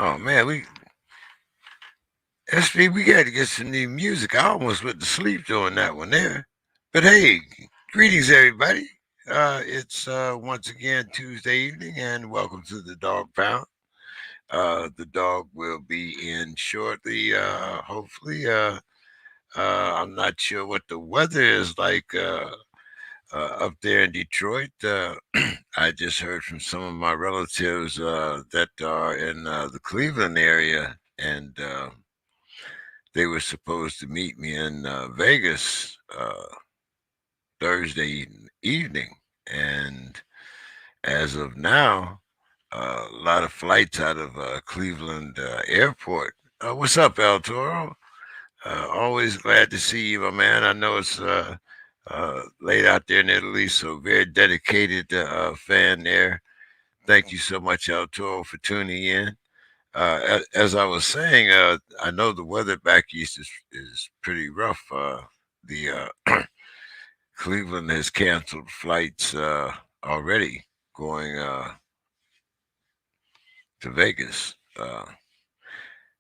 Oh man, SB, we got to get some new music. I almost went to sleep doing that one there. But hey, greetings everybody. It's once again Tuesday evening, and welcome to the Dog Pound. The dog will be in shortly. Hopefully, I'm not sure what the weather is like up there in Detroit. I just heard from some of my relatives that are in the Cleveland area, and they were supposed to meet me in Vegas Thursday evening. And as of now, a lot of flights out of Cleveland Airport. What's up, El Toro? Always glad to see you, my man. I know it's late out there in Italy, so very dedicated fan there. Thank you so much, El Toro, for tuning in. As I was saying, I know the weather back east is pretty rough. The Cleveland has canceled flights already going to Vegas,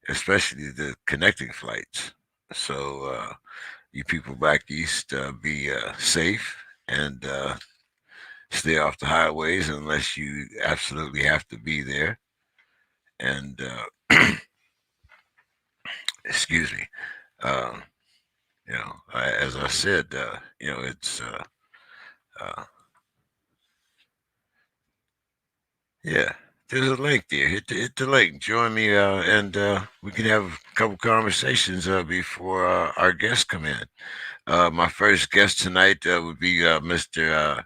especially the connecting flights. So you people back east, be safe and stay off the highways unless you absolutely have to be there. And excuse me. Um, as I said, it's uh, yeah. There's a link there. Hit the link. Join me, and we can have a couple conversations before our guests come in. My first guest tonight would be Mr.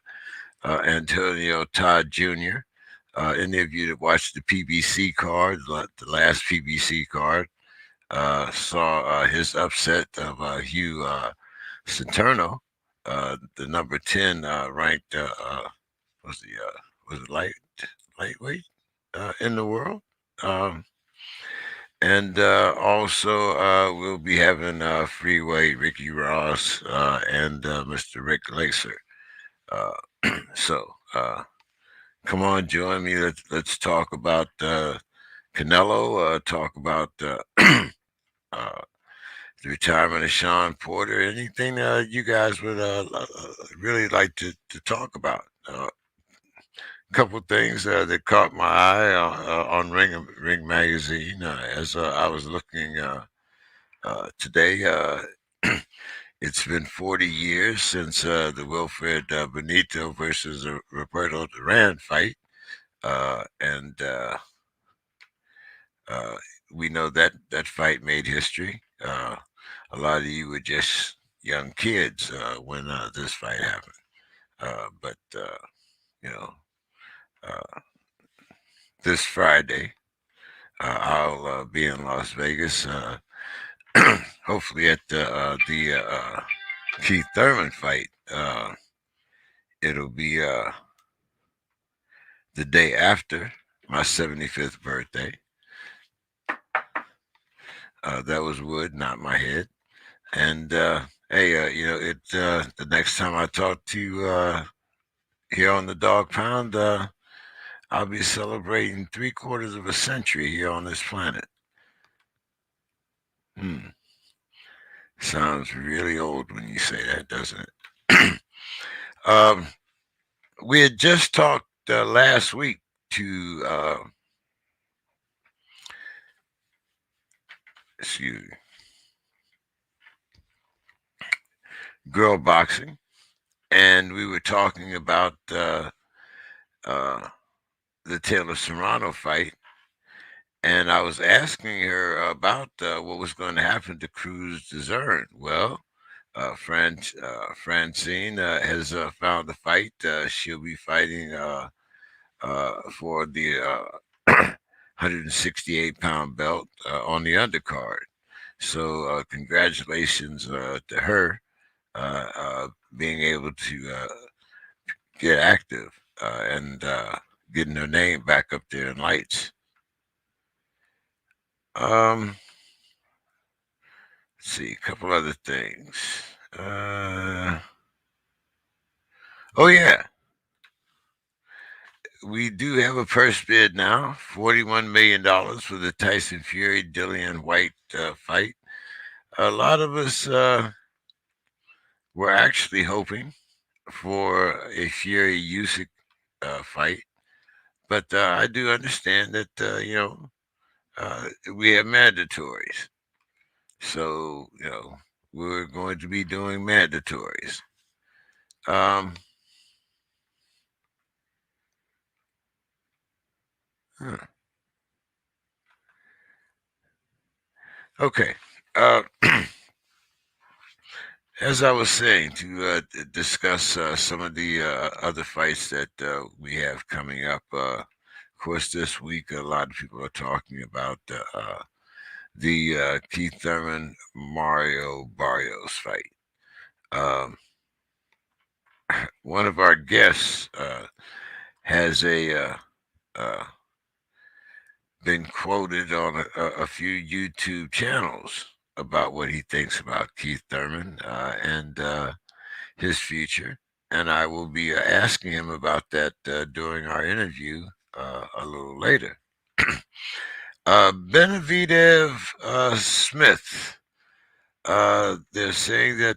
Antonio Todd Jr. Any of you that watched the PBC card, the last PBC card, saw his upset of Hugh Saturno, the number 10 ranked was the was it lightweight in the world. Um, and also we'll be having Freeway, Ricky Ross, and Mr. Rick Glaser. Uh, so come on, join me. Let's talk about Canelo. Talk about uh, the retirement of Sean Porter. Anything you guys would really like to talk about? Couple things that caught my eye on Ring Magazine as I was looking today. It's been 40 years since the Wilfred Benito versus Roberto Duran fight, and uh, we know that that fight made history. A lot of you were just young kids when this fight happened, but you know. Uh, this Friday, I'll be in Las Vegas, hopefully at the Keith Thurman fight. It'll be the day after my 75th birthday. That was wood, not my head. And hey, the next time I talk to you here on the Dog Pound, I'll be celebrating 3/4 of a century here on this planet. Hmm. Sounds really old when you say that, doesn't it? um, we had just talked last week to excuse me, girl boxing, and we were talking about uh, the Taylor Serrano fight, and I was asking her about what was going to happen to Cruz Dezern. Well, Francine has found a fight. She'll be fighting for the 168-pound belt on the undercard. So, congratulations to her being able to get active and getting her name back up there in lights. Um, let's see, a couple other things. Uh, oh yeah, we do have a purse bid now, $41 million for the Tyson Fury Dillian White fight. A lot of us were actually hoping for a Fury Usyk fight, but I do understand that we have mandatories, so we're going to be doing mandatories. Um, huh. Okay. Uh, as I was saying, to discuss some of the other fights that we have coming up. Of course, this week a lot of people are talking about the Keith Thurman Mario Barrios fight. Um, one of our guests has uh, been quoted on a few YouTube channels about what he thinks about Keith Thurman and his future. And I will be asking him about that during our interview a little later. Benavidev Smith. They're saying that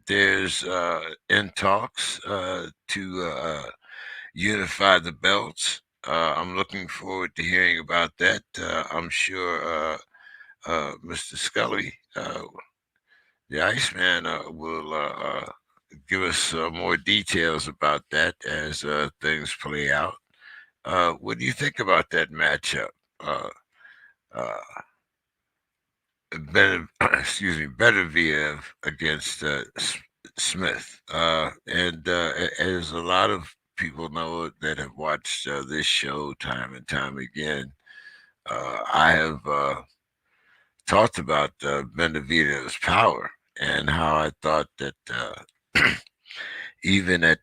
there's in talks to unify the belts. I'm looking forward to hearing about that. I'm sure Mr. Scully, the Iceman, will give us more details about that as things play out. What do you think about that matchup? Uh, uh, excuse me, Beterbiev against Smith. And as a lot of people know that have watched this show time and time again, I have talked about Benavidez's power and how I thought that even at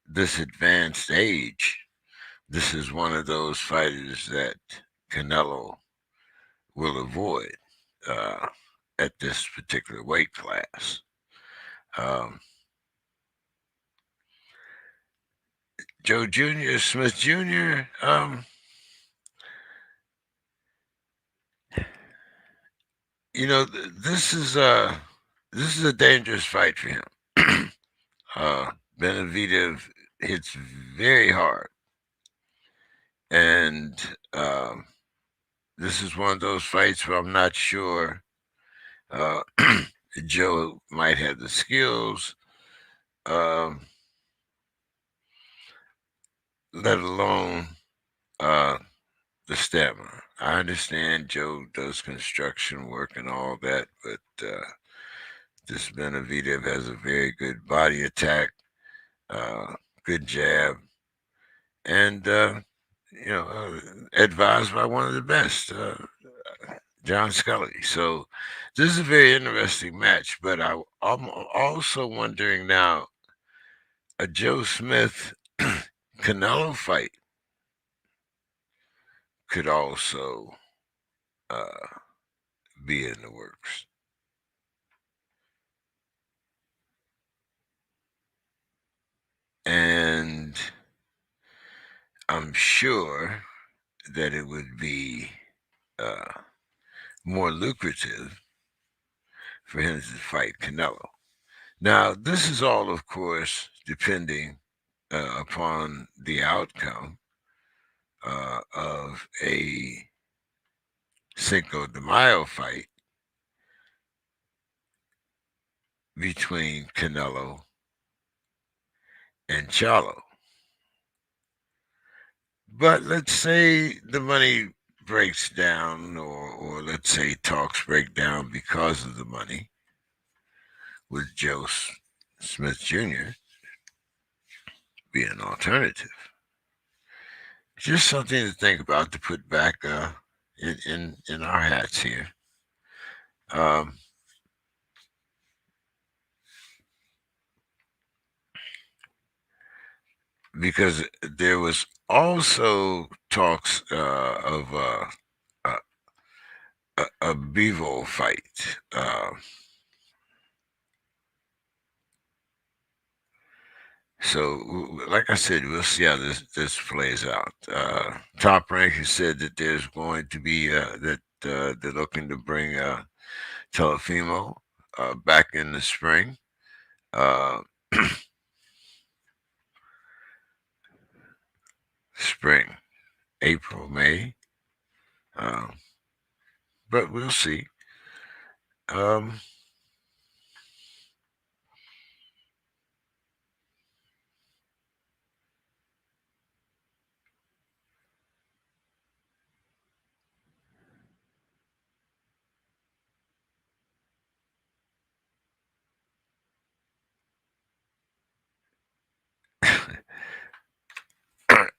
this advanced age, this is one of those fighters that Canelo will avoid uh, at this particular weight class. Um, Joe Jr., Smith Jr., this is a dangerous fight for him. Benavidez hits very hard, and this is one of those fights where I'm not sure uh, Joe might have the skills, um, let alone uh, the stamina. I understand Joe does construction work and all that, but this Benavidez has a very good body attack, good jab, and advised by one of the best, John Scully. So this is a very interesting match. But I'm also wondering now, a Joe Smith Canelo fight could also uh, be in the works, and I'm sure that it would be uh, more lucrative for him to fight Canelo. Now, this is all, of course, depending upon the outcome of a Cinco de Mayo fight between Canelo and Charlo. But let's say the money breaks down, or let's say talks break down because of the money with Smith Jr. be an alternative. Just something to think about to put back in our hats here. Um, because there was also talks of a Bevo fight. So, like I said, we'll see how this plays out. Top Rank has said that there's going to be that they're looking to bring Telefimo back in the spring. Uh, spring, April, May. Uh, but we'll see. Um,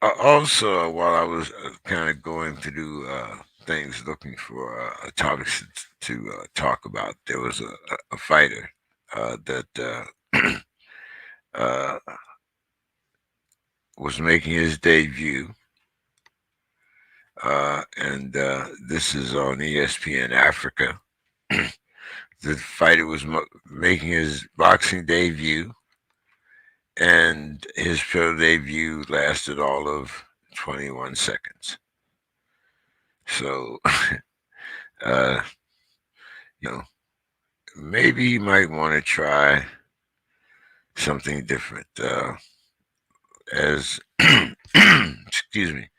also, while I was kind of going through things looking for topics to talk about, there was a fighter that uh, was making his debut, and this is on ESPN Africa. The fighter was making his boxing debut, and his pro debut lasted all of 21 seconds. So, uh, you know, maybe he might want to try something different. As excuse me,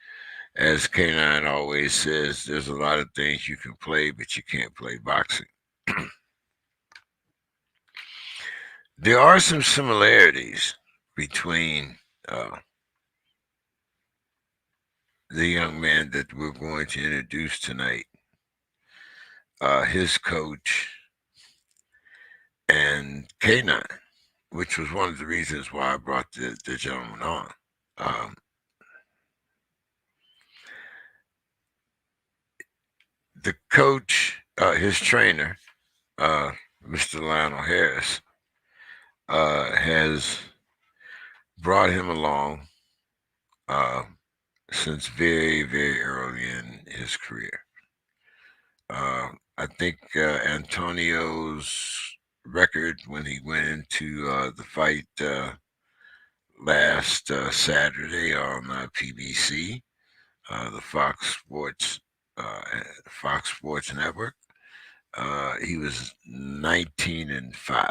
as K9 always says, there's a lot of things you can play, but you can't play boxing. There are some similarities between the young man that we're going to introduce tonight, his coach, and K9, which was one of the reasons why I brought the gentleman on. Um, the coach, his trainer, Mr. Lionel Harris, has brought him along uh, since very, very early in his career. I think Antonio's record when he went into the fight last Saturday on PBC, the uh, Fox Sports Network. He was 19-5.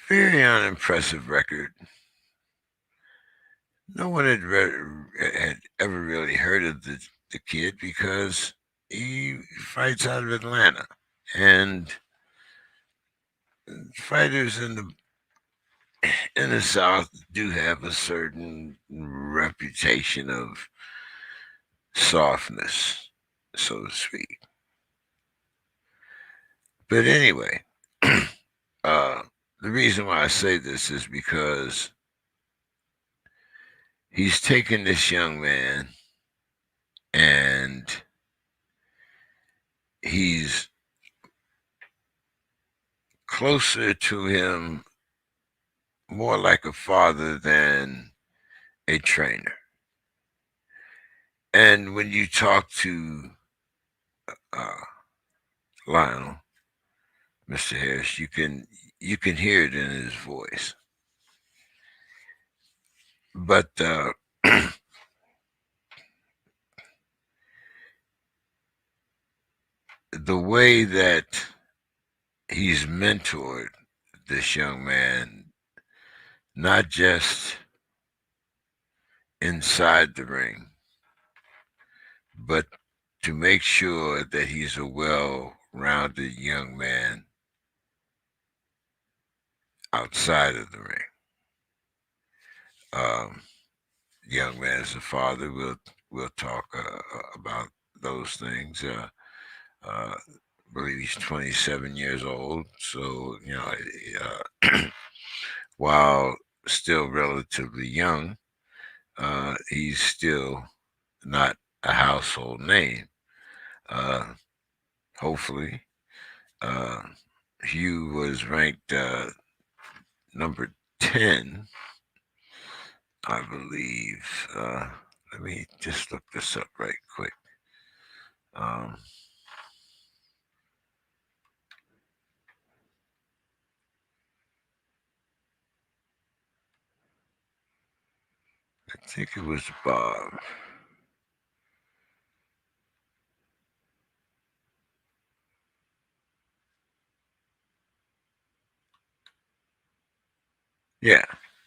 Very unimpressive record. No one had ever really heard of the kid because he fights out of Atlanta, and fighters in the South do have a certain reputation of softness, so to speak. But anyway, uh, the reason why I say this is because he's taken this young man and he's closer to him, more like a father than a trainer. And when you talk to uh, Lionel, Mr. Harris, you can hear it in his voice. But the way that he's mentored this young man, not just inside the ring, but to make sure that he's a well-rounded young man outside of the ring. Um, Young man as a father, we'll talk about those things. I believe he's 27 years old, so while still relatively young, he's still not a household name. Uh, Hopefully, uh, Hugh was ranked number 10, I believe. Let me just look this up right quick. Um, I think it was Bob. Yeah.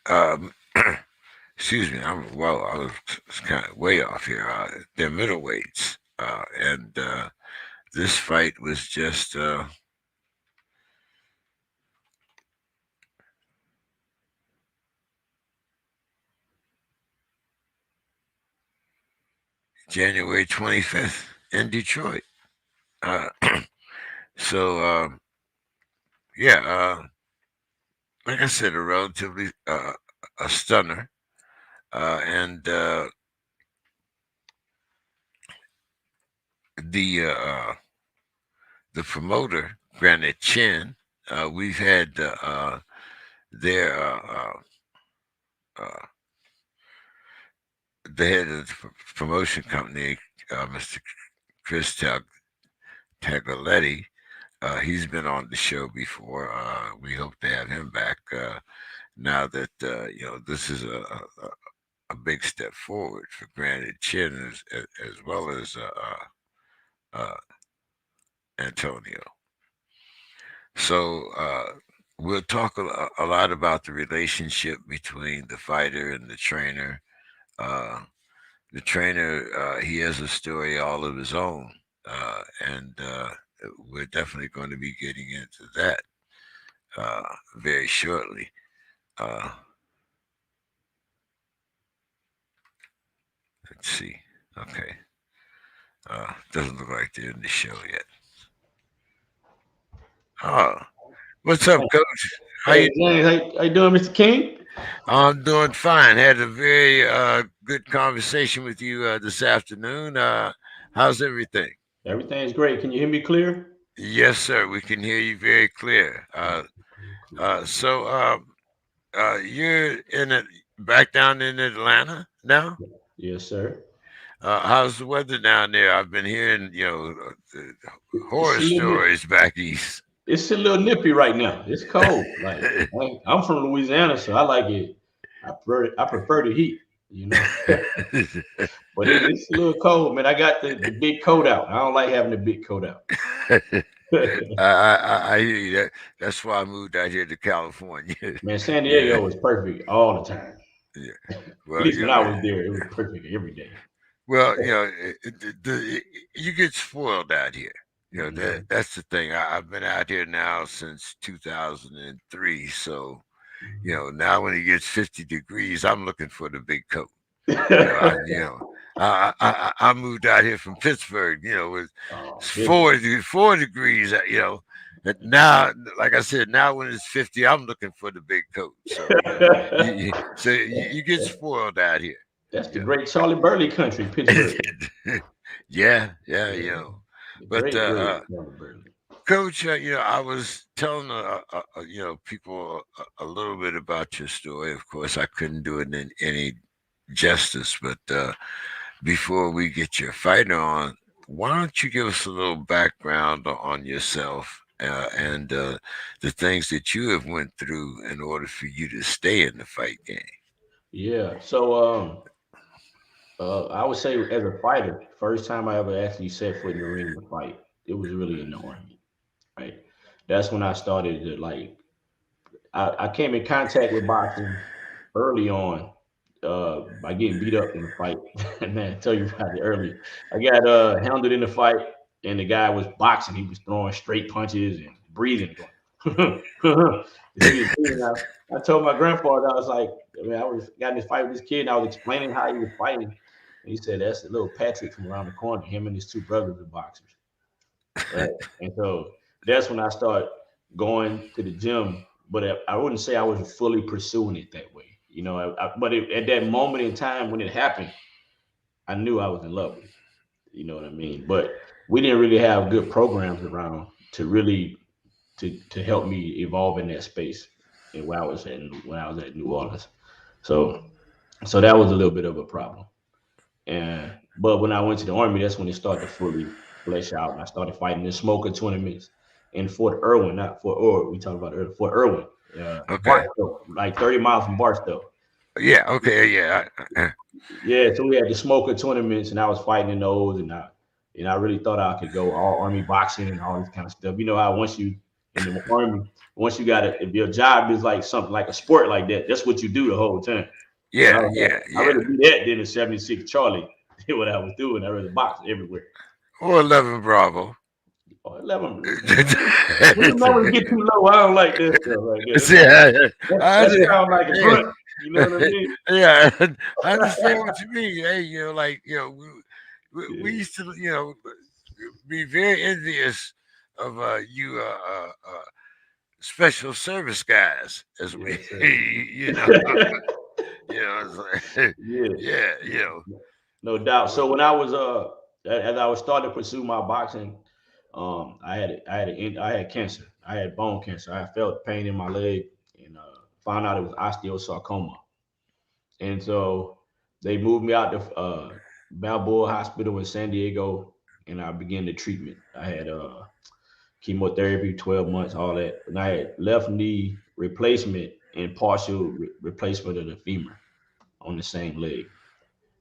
Um, Excuse me. I was kind of way off here. They're middleweights, and this fight was just January 25th in Detroit. Uh, so yeah, like I said, a relatively a stunner, and the uh, uh, the promoter, Granite Chin, we've had their uh, the head of the promotion company, Mr. Chris Taglialetti. He's been on the show before. We hope to have him back now that this is a big step forward for Granite Chin as well as Antonio. So we'll talk a lot about the relationship between the fighter and the trainer. Uh, the trainer, he has a story all of his own, and we're definitely going to be getting into that uh, very shortly. Uh, let's see. Okay. Doesn't look like they're in the show yet. Oh, what's up, Coach? How Hey, you? James, how you doing, Mr. King? I'm doing fine. Had a very good conversation with you this afternoon. How's everything? Everything's great. Can you hear me clear? Yes, sir. We can hear you very clear. Cool, cool. You're in it back down in Atlanta now. Yes, sir. How's the weather down there? I've been hearing, the It's horror a little bit. stories back east. It's a little nippy right now. It's cold. Like I'm from Louisiana, so I like it. I prefer the heat, you know. But it's a little cold, man. I got the big coat out. I don't like having the big coat out. I hear you. That's why I moved out here to California. Man, San Yeah, Diego was perfect all the time. yeah. At Well, least when I was there, it was perfect every day. well, you get spoiled out here. Mhm, That's the thing. I've been out here now since 2003. So now when it gets 50 degrees, I'm looking for the big coat. You know, I you mhm. know I moved out here from Pittsburgh. With Oh, Pittsburgh. 4 degrees. And now, like I said, now when it's 50, I'm looking for the big coat. So you get spoiled out here. That's the You great Charlie Burley country, Pittsburgh. Yeah, yeah, Yeah, the But great Charlie Burley. Coach, I was telling people a little bit about your story. Of course, I couldn't do it in any justice, but before we get your fighter on, why don't you give us a little background on yourself and the things that you have went through in order for you to stay in the fight game? Yeah. So I would say as a fighter, first time I ever actually set foot in the ring to fight, it was really in the army. Right. That's when I started to like I came in contact with boxing early on. by getting beat up in the fight. Man, I tell you about it earlier. I got hounded in the fight, and the guy was boxing. He was throwing straight punches and breathing, going. He was breathing. I told my grandfather, I was like, I mean, I was got in this fight with this kid, and I was explaining how he was fighting. And he said, "That's the little Patrick from around the corner. Him and his two brothers are boxers." Right. And so that's when I started going to the gym. But I wouldn't say I was fully pursuing it that way. At that moment in time when it happened, I knew I was in love with it. You know what I mean? But we didn't really have good programs around to really to help me evolve in that space and when I was at New Orleans. So that was a little bit of a problem. And but when I went to the army, that's when it started to fully flesh out. And I started fighting in smoker tournaments in Fort Irwin, not Fort Ord. We talked about earlier, Fort Irwin, Okay. Barstow, like 30 miles from Barstow. Yeah. Okay. Yeah. Yeah, so we had the smoker tournaments, and I was fighting in those, and I really thought I could go all army boxing and all this kind of stuff. You know how once you in the army, once you got it, if your job is like something like a sport like that, that's what you do the whole time. So I Yeah. was Yeah. like, I Yeah. rather do that than in 76 Charlie. What I was doing. I rather box everywhere. Or 11 Bravo. Oh, 11. When the numbers get too low, I don't like that stuff right there. Yeah. I That understand. sounds like a grunt. You know what I mean? Yeah, I understand what you mean. Hey, like we Yeah. used to, be very envious of you, special service guys, as we, Yes, sir. you know, it's like, Yeah. yeah, No doubt. So when I was as I was starting to pursue my boxing, I had cancer. I had bone cancer. I felt pain in my leg and found out it was osteosarcoma. And so they moved me out to Balboa Hospital in San Diego, and I began the treatment. I had chemotherapy, 12 months, all that. And I had left knee replacement and partial replacement of the femur on the same leg,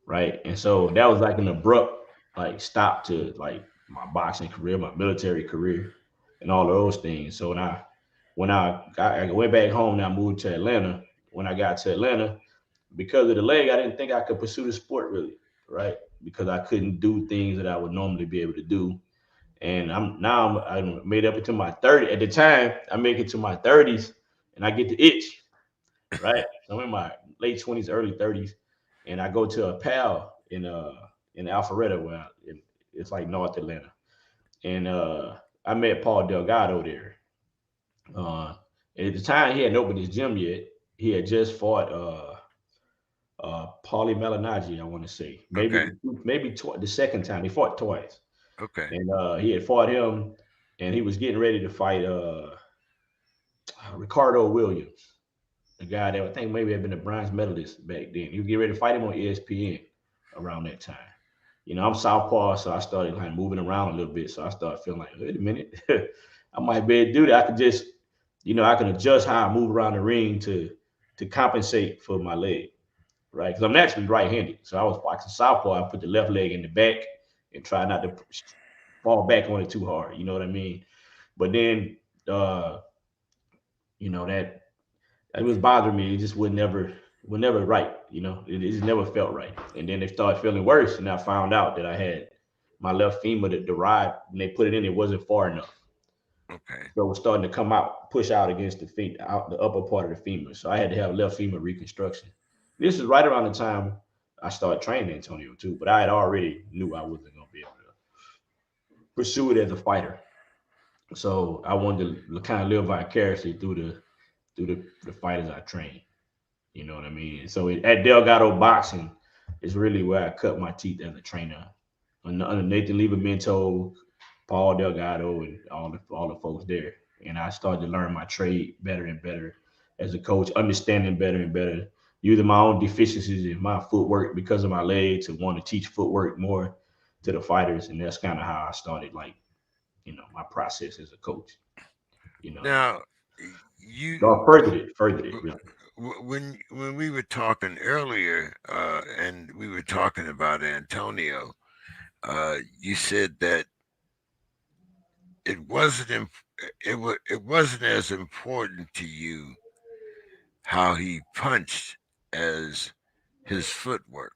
right? And so that was like an abrupt like stop to like my boxing career, my military career, and all of those things. So I went back home and I moved to Atlanta. When I got to Atlanta, because of the leg, I didn't think I could pursue the sport really, right? Because I couldn't do things that I would normally be able to do. And I'm made up into my 30. At the time, I make it to my 30s and I get the itch, right? So I'm in my late 20s, early 30s, and I go to a pal in Alpharetta, it's like North Atlanta, and I met Paul Delgado there. Uh, and at the time, he hadn't opened his gym yet. He had just fought Paulie Malignaggi, I want to say, okay, the second time he fought twice, okay, and he had fought him, and he was getting ready to fight Ricardo Williams, a guy that I think maybe had been a bronze medalist back then. He would get ready to fight him on ESPN around that time. I'm Southpaw, so I started like moving around a little bit. So I started feeling like, wait a minute, I might be able to do that. I could just, I can adjust how I move around the ring to compensate for my leg, right? Because I'm naturally right-handed. So I was boxing Southpaw. I put the left leg in the back and try not to fall back on it too hard. You know what I mean? But then, uh, that it was bothering me. It just would never right. It just never felt right. And then it started feeling worse, and I found out that I had my left femur that derived, and they put it in. It wasn't far enough, okay. so it was starting to come out, push out against out the upper part of the femur. So I had to have left femur reconstruction. This is right around the time I started training Antonio too, but I had already knew I wasn't going to be able to pursue it as a fighter. So I wanted to kind of live vicariously through the fighters I trained. You know what I mean? So at Delgado Boxing is really where I cut my teeth as a trainer. Under Nathan Livramento, Paul Delgado, and all the folks there. And I started to learn my trade better and better as a coach, understanding better and better, using my own deficiencies in my footwork because of my leg to want to teach footwork more to the fighters. And that's kind of how I started, like, my process as a coach. You know, Now, you or furthered it. w- Yeah. when we were talking earlier, and we were talking about Antonio, you said that it wasn't it wasn't as important to you how he punched as his footwork.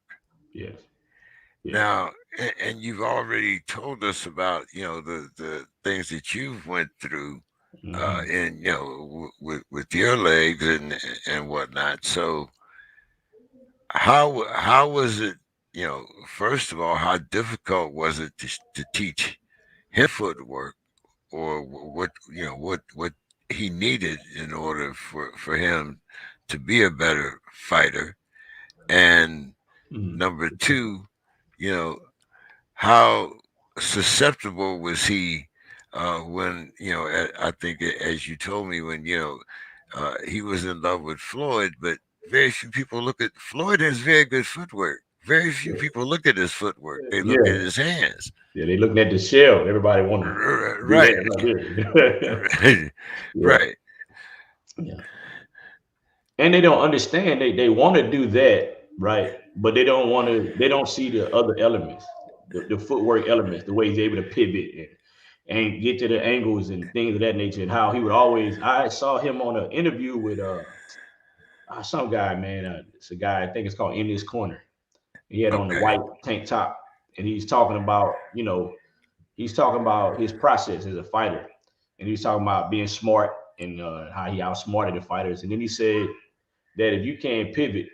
Yes. Yes. Now, and you've already told us about the things that you've went through, Hmm. in with your legs and whatnot. So how was it? First of all, how difficult was it to teach him footwork, or what he needed in order for him to be a better fighter? And Hmm. number two, you know, how susceptible was he when I think as you told me when he was in love with Floyd, but very few people look at Floyd has very good footwork. Very few people look at his footwork. They look at Yeah. his hands. Yeah. They looking at the shell. Everybody want to do Right. that right there. Yeah. Right. Yeah. And they don't understand. They want to do that, right? But they don't want to. They don't see the other elements, the footwork elements, the way he's able to pivot and get to the angles and things of that nature, and how he would always. I saw him on an interview with some guy, man. It's a guy. I think it's called In This Corner. He had on the Okay. white tank top, and he's talking about, he's talking about his process as a fighter, and he's talking about being smart and how he outsmarted the fighters. And then he said that if you can't pivot,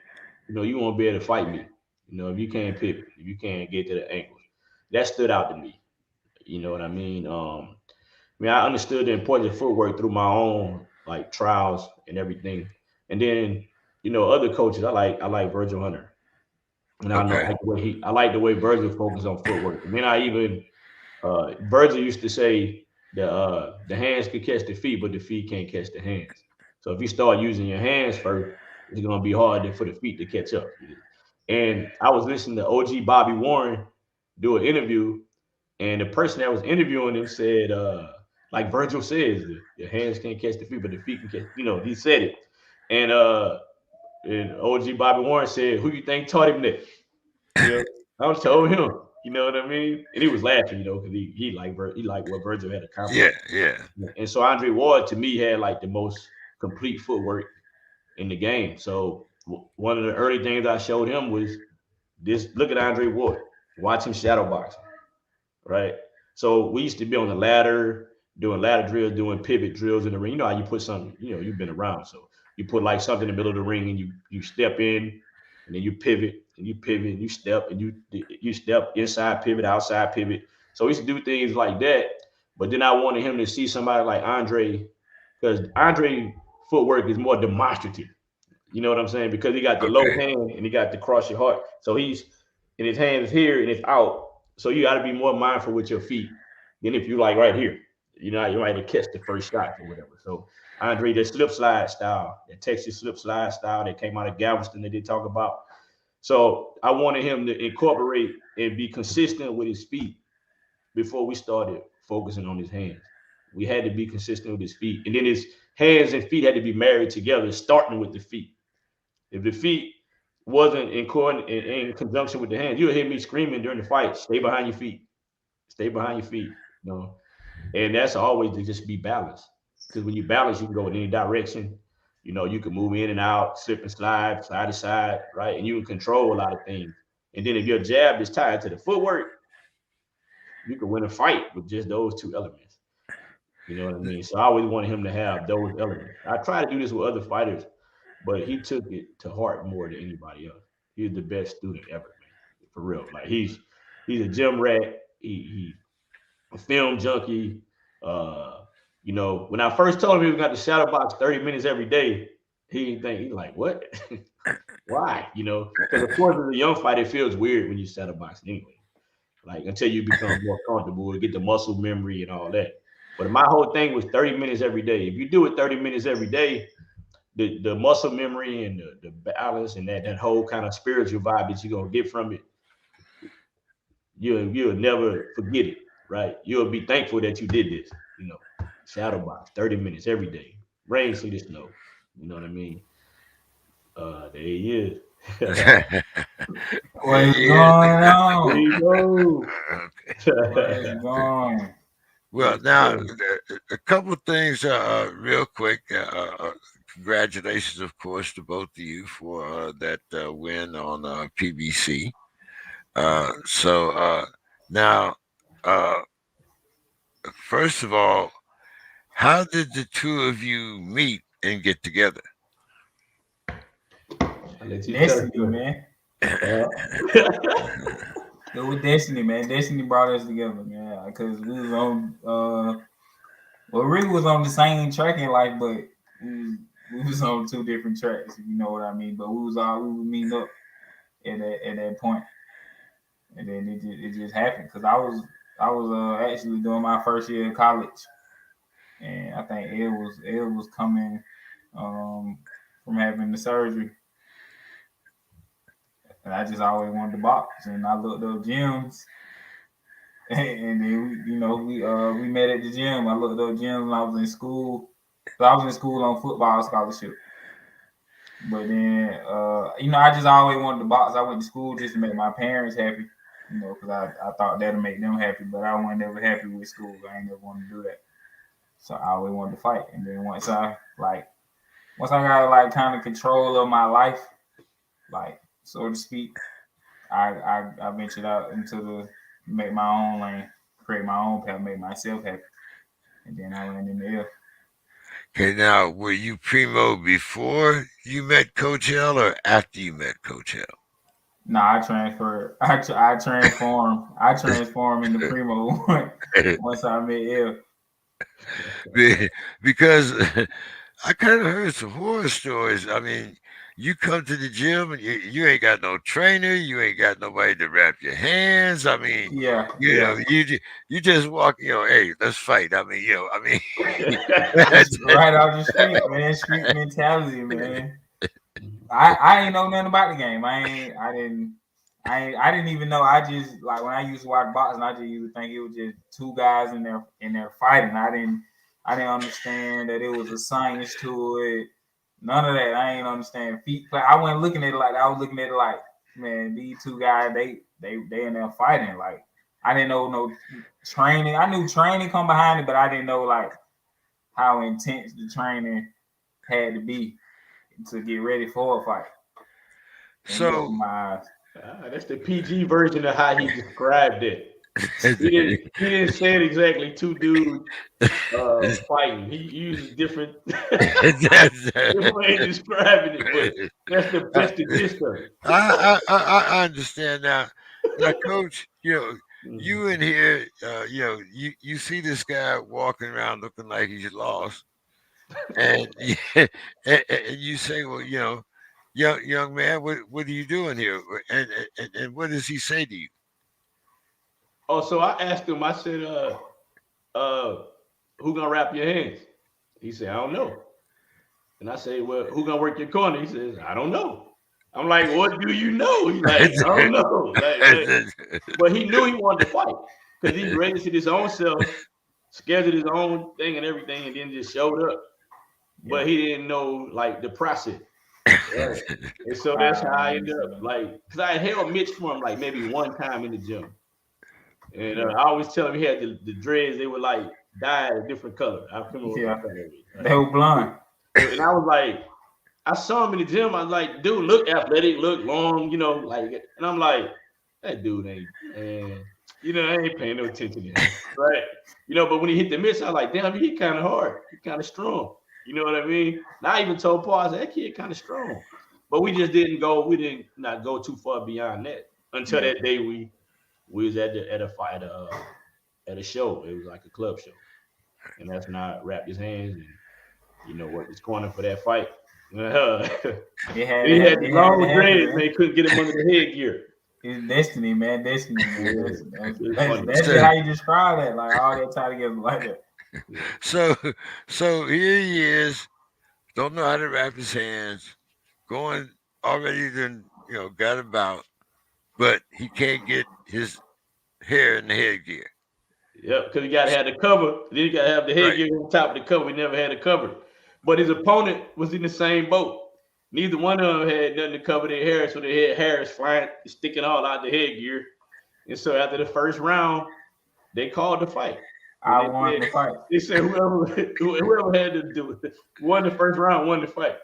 you won't be able to fight me. If you can't pivot, if you can't get to the angles, that stood out to me. You know what I mean? I understood the importance of footwork through my own like trials and everything. And then, other coaches, I like Virgil Hunter. And Okay. I like the way Virgil focused on footwork. And then I even Virgil used to say the hands can catch the feet, but the feet can't catch the hands. So if you start using your hands first, it's gonna be hard for the feet to catch up. And I was listening to OG Bobby Warren do an interview, and the person that was interviewing him said, like Virgil says, the hands can't catch the feet, but the feet can catch. He said it, and OG Bobby Warren said, "Who you think taught him that?" You know, I was told him. You know what I mean? And he was laughing, because he liked what Virgil had Yeah. accomplished. Yeah. And so Andre Ward to me had like the most complete footwork in the game. So one of the early things I showed him was this: look at Andre Ward, watch him shadow boxing, right? So we used to be on the ladder, doing ladder drills, doing pivot drills in the ring. You know how you put something, you've been around. So you put like something in the middle of the ring and you step in and then you pivot and you step and you step inside pivot, outside pivot. So we used to do things like that. But then I wanted him to see somebody like Andre, because Andre footwork is more demonstrative. You know what I'm saying? Because he got the low Okay. hand and he got the cross your heart. So he's and his hand is here and it's out. So you got to be more mindful with your feet than if you like right here. You might have catch the first shot or whatever. So Andre, the slip slide style, the Texas slip slide style that came out of Galveston that they talk about. So I wanted him to incorporate and be consistent with his feet before we started focusing on his hands. We had to be consistent with his feet. And then his hands and feet had to be married together, starting with the feet. If the feet wasn't in conjunction with the hands, you'll hear me screaming during the fight, stay behind your feet. Stay behind your feet. And that's always to just be balanced. Because when you balance, you can go in any direction. You can move in and out, slip and slide, side to side, right? And you can control a lot of things. And then if your jab is tied to the footwork, you can win a fight with just those two elements. You know what I mean? So I always wanted him to have those elements. I try to do this with other fighters, but he took it to heart more than anybody else. He's the best student ever, man. For real. Like he's a gym rat. He a film junkie. When I first told him he was got to shadow box 30 minutes every day, he didn't think he's like, what? Why? Because of course as a young fighter, it feels weird when you shadow boxing anyway. Like until you become more comfortable to get the muscle memory and all that. But my whole thing was 30 minutes every day. If you do it 30 minutes every day, the muscle memory and the balance and that whole kind of spiritual vibe that you're gonna get from it, you'll never forget it, right? You'll be thankful that you did this, shadow box 30 minutes every day. Rain, see the snow. You know what I mean? There he is. There What is Yeah. going on? you go. Okay. What is going? Well, Yes, now sir. a couple of things, real quick, congratulations, of course, to both of you for that win on PBC. So now, uh, first of all, how did the two of you meet and get together? I'll let you tell Destiny, you. man. Uh, It was destiny, man. Destiny brought us together, man. Because we was on, well, really was on the same track in life, but we was on two different tracks, if you know what I mean. But we was meeting up at that point, and then it just happened because I was actually doing my first year of college, and I think it was coming um from having the surgery, and I just always wanted to box, and I looked up gyms. And then we met at the gym. I looked up gyms when I was in school. So I was in school on football scholarship. But then I just always wanted to box. I went to school just to make my parents happy, because I thought that'd make them happy, but I wasn't ever happy with school. I ain't never wanted to do that. So I always wanted to fight. And then once I got like kind of control of my life, like so to speak, I ventured out into the make my own lane, create my own path, make myself happy, and then I landed in the air. Okay, now were you primo before you met Coach L or after you met Coach L? Nah, I transferred. I transformed. I transformed into primo once I met L. Because I kind of heard some horror stories. I mean, you come to the gym and you ain't got no trainer, you ain't got nobody to wrap your hands. I mean, Yeah, you know, yeah. you just walk. Hey, let's fight. Just right out the street, man. Street mentality, man. I ain't know nothing about the game. I didn't even know. I just like when I used to watch boxing, I just used to think it was just two guys in there fighting. I didn't understand that it was a science to it. None of that. I ain't understand feet play. I wasn't looking at it like that. I was looking at it like, man, these two guys, they in there fighting. Like I didn't know no training. I knew training come behind it, but I didn't know like how intense the training had to be to get ready for a fight. And it so opened my eyes. that's the PG version of how he described it. He didn't say it exactly. Two dudes fighting. He uses different different way of describing it, but that's the gist of it. I understand now. Now, Coach, you Mhm. in here, you see this guy walking around looking like he's lost, and and you say, well, young man, what are you doing here? And what does he say to you? Oh, so I asked him. I said, uh, "Who gonna wrap your hands?" He said, "I don't know." And I say, "Well, who gonna work your corner?" He says, "I don't know." I'm like, "What do you know?" He's like, "I don't know." But he knew he wanted to fight because he registered his own self, scheduled his own thing and everything, and then just showed up. Yeah, But he didn't know like the process. Right. And so that's how I I ended up understand. like, because I held Mitch for him like maybe one time in the gym. And Yeah, I always tell him he had the dreads, they were like dyed a different color. I can't remember what yeah. color it was. They were blind. And I was like, I saw him in the gym. I was like, dude, look athletic, look long, like, and I'm like, that dude ain't, man, I ain't paying no attention to him, right? But when he hit the miss, I was like, damn, he hit kind of hard, he kind of strong. You know what I mean? And I even told Paul, I said, that kid kind of strong, but we didn't not go too far beyond that until Yeah, that day we was at a show. It was like a club show, and that's when I wrapped his hands and worked his corner for that fight. He had the it had to long happen, dreads, man. man. He couldn't get him under the headgear. It's destiny, man. Destiny, man. Yeah, it's funny. That's just So, how you describe that. Like all that tie together like that. Yeah. so, so here he is, don't know how to wrap his hands, going already then, got about, but he can't get his hair in the headgear. Yep, because he got to have the cover. Then he got to have the Right. headgear on top of the cover. We never had it covered. But his opponent was in the same boat. Neither one of them had nothing to cover their hair, so their hair is flying, sticking all out the headgear. And so after the first round, they called the fight. And I won the fight. they said whoever had to do it won the first round, won the fight.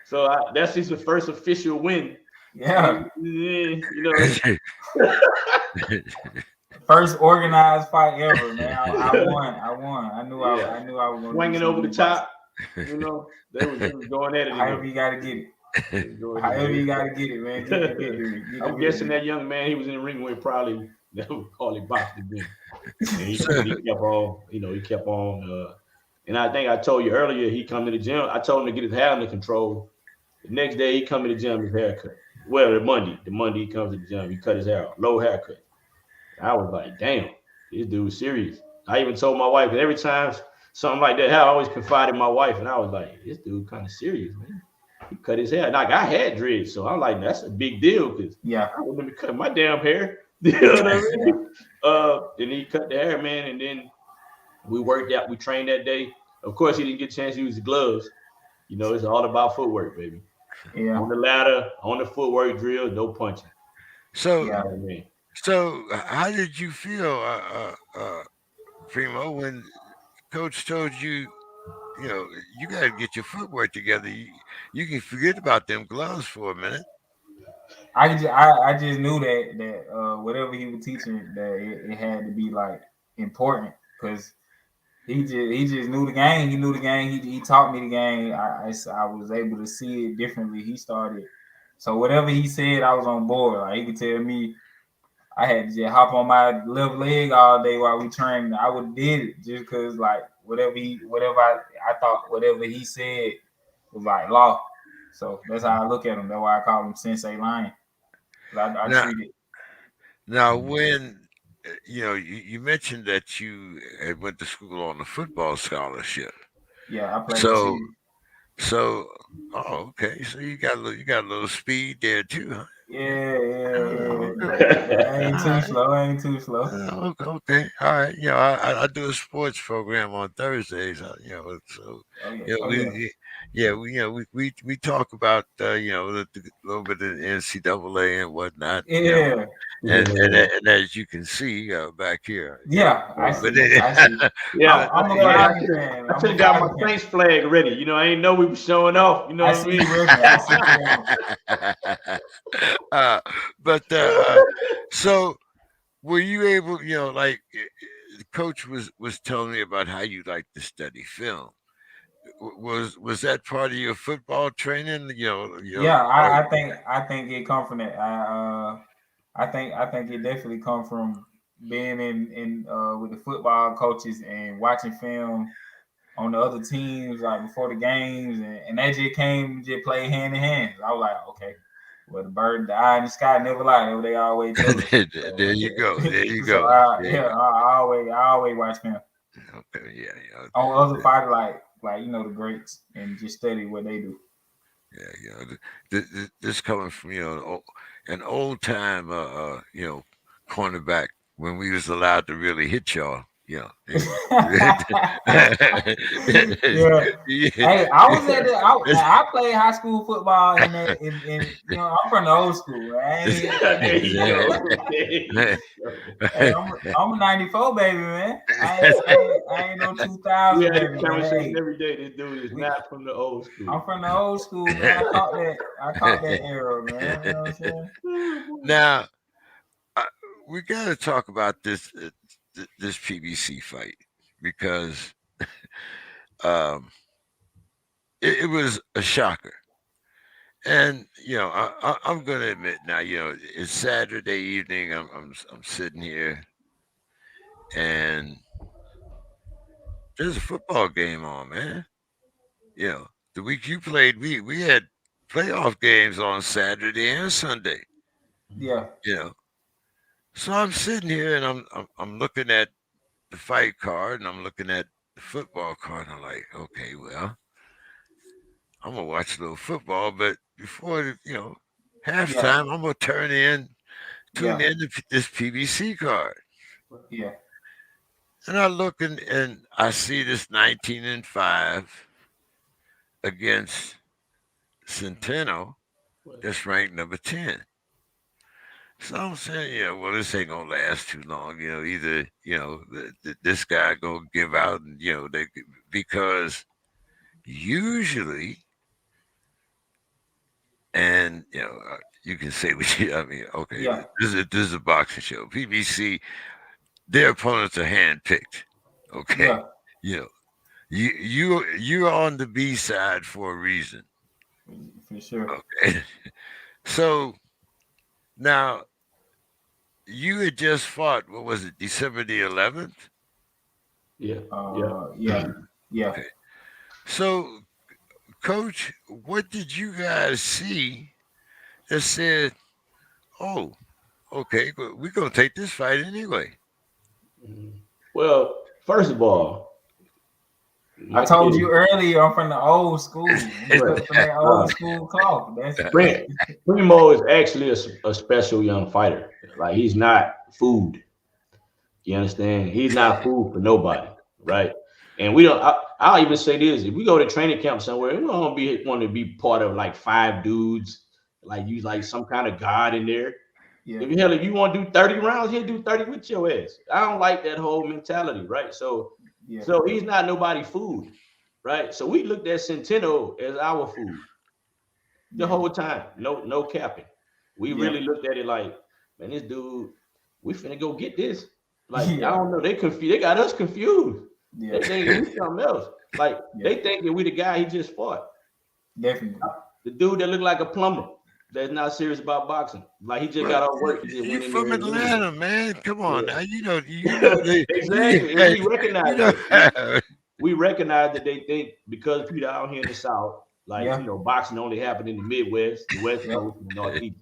So that's his first official win. Yeah, You know, first organized fight ever, man. I won. I won. yeah, I knew I was gonna do swinging over the something nice. top. You know, they was going at it in However there. you gotta get it. They was going in However there. you gotta get it, man. Get the victory. Get the I'm guessing victory. that young man, he was in the ring where probably they would call it boxing again. And So, he kept on, he kept on. And I think I told you earlier, he come to the gym. I told him to get his hair under control. The next day, he come to the gym, his haircut. Well, the Monday he comes to the gym, he cut his hair off, low haircut. I was like, damn, this dude's serious. I even told my wife, and every time something like that happened, I always confided in my wife, and I was like, this dude kind of serious, man. He cut his hair. Like I had dreads, so I'm like, that's a big deal because Yeah. I wouldn't be cutting my damn hair. You know what I mean? And he cut the hair, man, and then we worked out. We trained that day. Of course, he didn't get a chance to use the gloves. You know, it's all about footwork, baby. Yeah. On the ladder, on the footwork drill, no punching. so, You know Yeah. what I mean? so, how did you feel, Primo, when Coach told you, you got to get your footwork together? You can forget about them gloves for a minute. I just knew that whatever he was teaching that it had to be like important because he just knew the game. He knew the game. He taught me the game. I was able to see it differently. He started. So whatever he said, I was on board. Like he could tell me I had to just hop on my left leg all day while we trained. I would did it just because like whatever I thought whatever he said was like law. So that's how I look at him. That's why I call him Sensei Lion. I Now, treat it. now, when you mentioned that you had went to school on a football scholarship, Yeah, I play so receiver. so okay, so you got a little speed there too, huh? Yeah. Yeah. Okay. Yeah, I ain't All too right. slow. I ain't too slow. Okay. All right. I do a sports program on Thursdays. So Oh yeah. you know Oh yeah. we talk about the little bit of NCAA and whatnot. Yeah. And as you can see back here, Yeah. I but see. then, I see. Yeah, but I'm a yeah. Miami fan. I I'm should a have got my Miami fan. Saints flag ready. You know, I didn't know we were showing off. You know I what I see you mean? ready. I see you ready. uh, but so were you able, the coach was telling me about how you like to study film. Was that part of your football training? Yeah, Or I think it come from that. I think it definitely come from being in with the football coaches and watching film on the other teams like before the games and that just came just play hand in hand. I was like, okay, well the eye in the sky never lie. They always tell us. there So you go, there you so go, there you I always watch film go. Okay, yeah, on other fighters like the greats and just study what they do. yeah, this coming from an old time cornerback when we was allowed to really hit y'all. Yeah. Yeah. Hey, I was at the. I played high school football in I'm from the old school. There you go. Hey, I'm a '94 baby, man. I ain't no We 2000 had baby, this man. conversation Hey, every day. This dude is we, not from the old school. I'm from the old school, man. I caught that era, man. You know what I'm saying? Now uh, we got to talk about this PBC fight because um, it was a shocker. And I'm going to admit now, it's Saturday evening. I'm sitting here, and there's a football game on, man. The week you played, we had playoff games on Saturday and Sunday. Yeah, You know, so I'm sitting here and I'm looking at the fight card and I'm looking at the football card. And I'm like, okay, well, I'm gonna watch a little football, but before yeah, halftime, I'm gonna tune yeah, in to this PBC card. yeah, And I look and I see this 19-5 against Centeno that's ranked number 10. So I'm saying, yeah, well, this ain't gonna last too long. Either this guy gonna give out, and because usually, and you can say what you. I mean, okay, Yeah, this is a boxing show. PBC, their opponents are handpicked. Okay, yeah, you know, you're on the B side for a reason. for sure. Okay, so now you had just fought. What was it? December the 11th. Yeah, yeah. Yeah, yeah. Okay. So, Coach, what did you guys see that said, "Oh, okay, we're gonna take this fight anyway"? Mhm. Well, first of all, I my told kid, you earlier, I'm from the old school. We right, cut from that old uh, school cloth. That's Prim- Primo is actually a special young fighter. Like he's not food. You understand? He's not food for nobody, right? And we don't. I'll even say this: if we go to training camp somewhere, we don't want to be part of like five dudes, like you like some kind of god in there. yeah, If you want to do 30 rounds, he'll do 30 with your ass. I don't like that whole mentality, right? So, yeah, so he's not nobody food, right? So we looked at Centeno as our food the yeah, whole time. No capping. We yeah, really looked at it like, man, this dude, we finna go get this. Like, I yeah, don't know, they confused. They got us confused. yeah, They thinking we something else. Like, yeah. they thinking we the guy he just fought. Definitely. The dude that looked like a plumber that's not serious about boxing. Like he just Well, got off work. He just you went in from there and did Atlanta, man. Come on it. now. Yeah. Exactly. And we You recognize know, that. We recognize that they think because people out here in the South, like Yeah, boxing only happened in the Midwest, the West yeah, Coast, and the Northeast.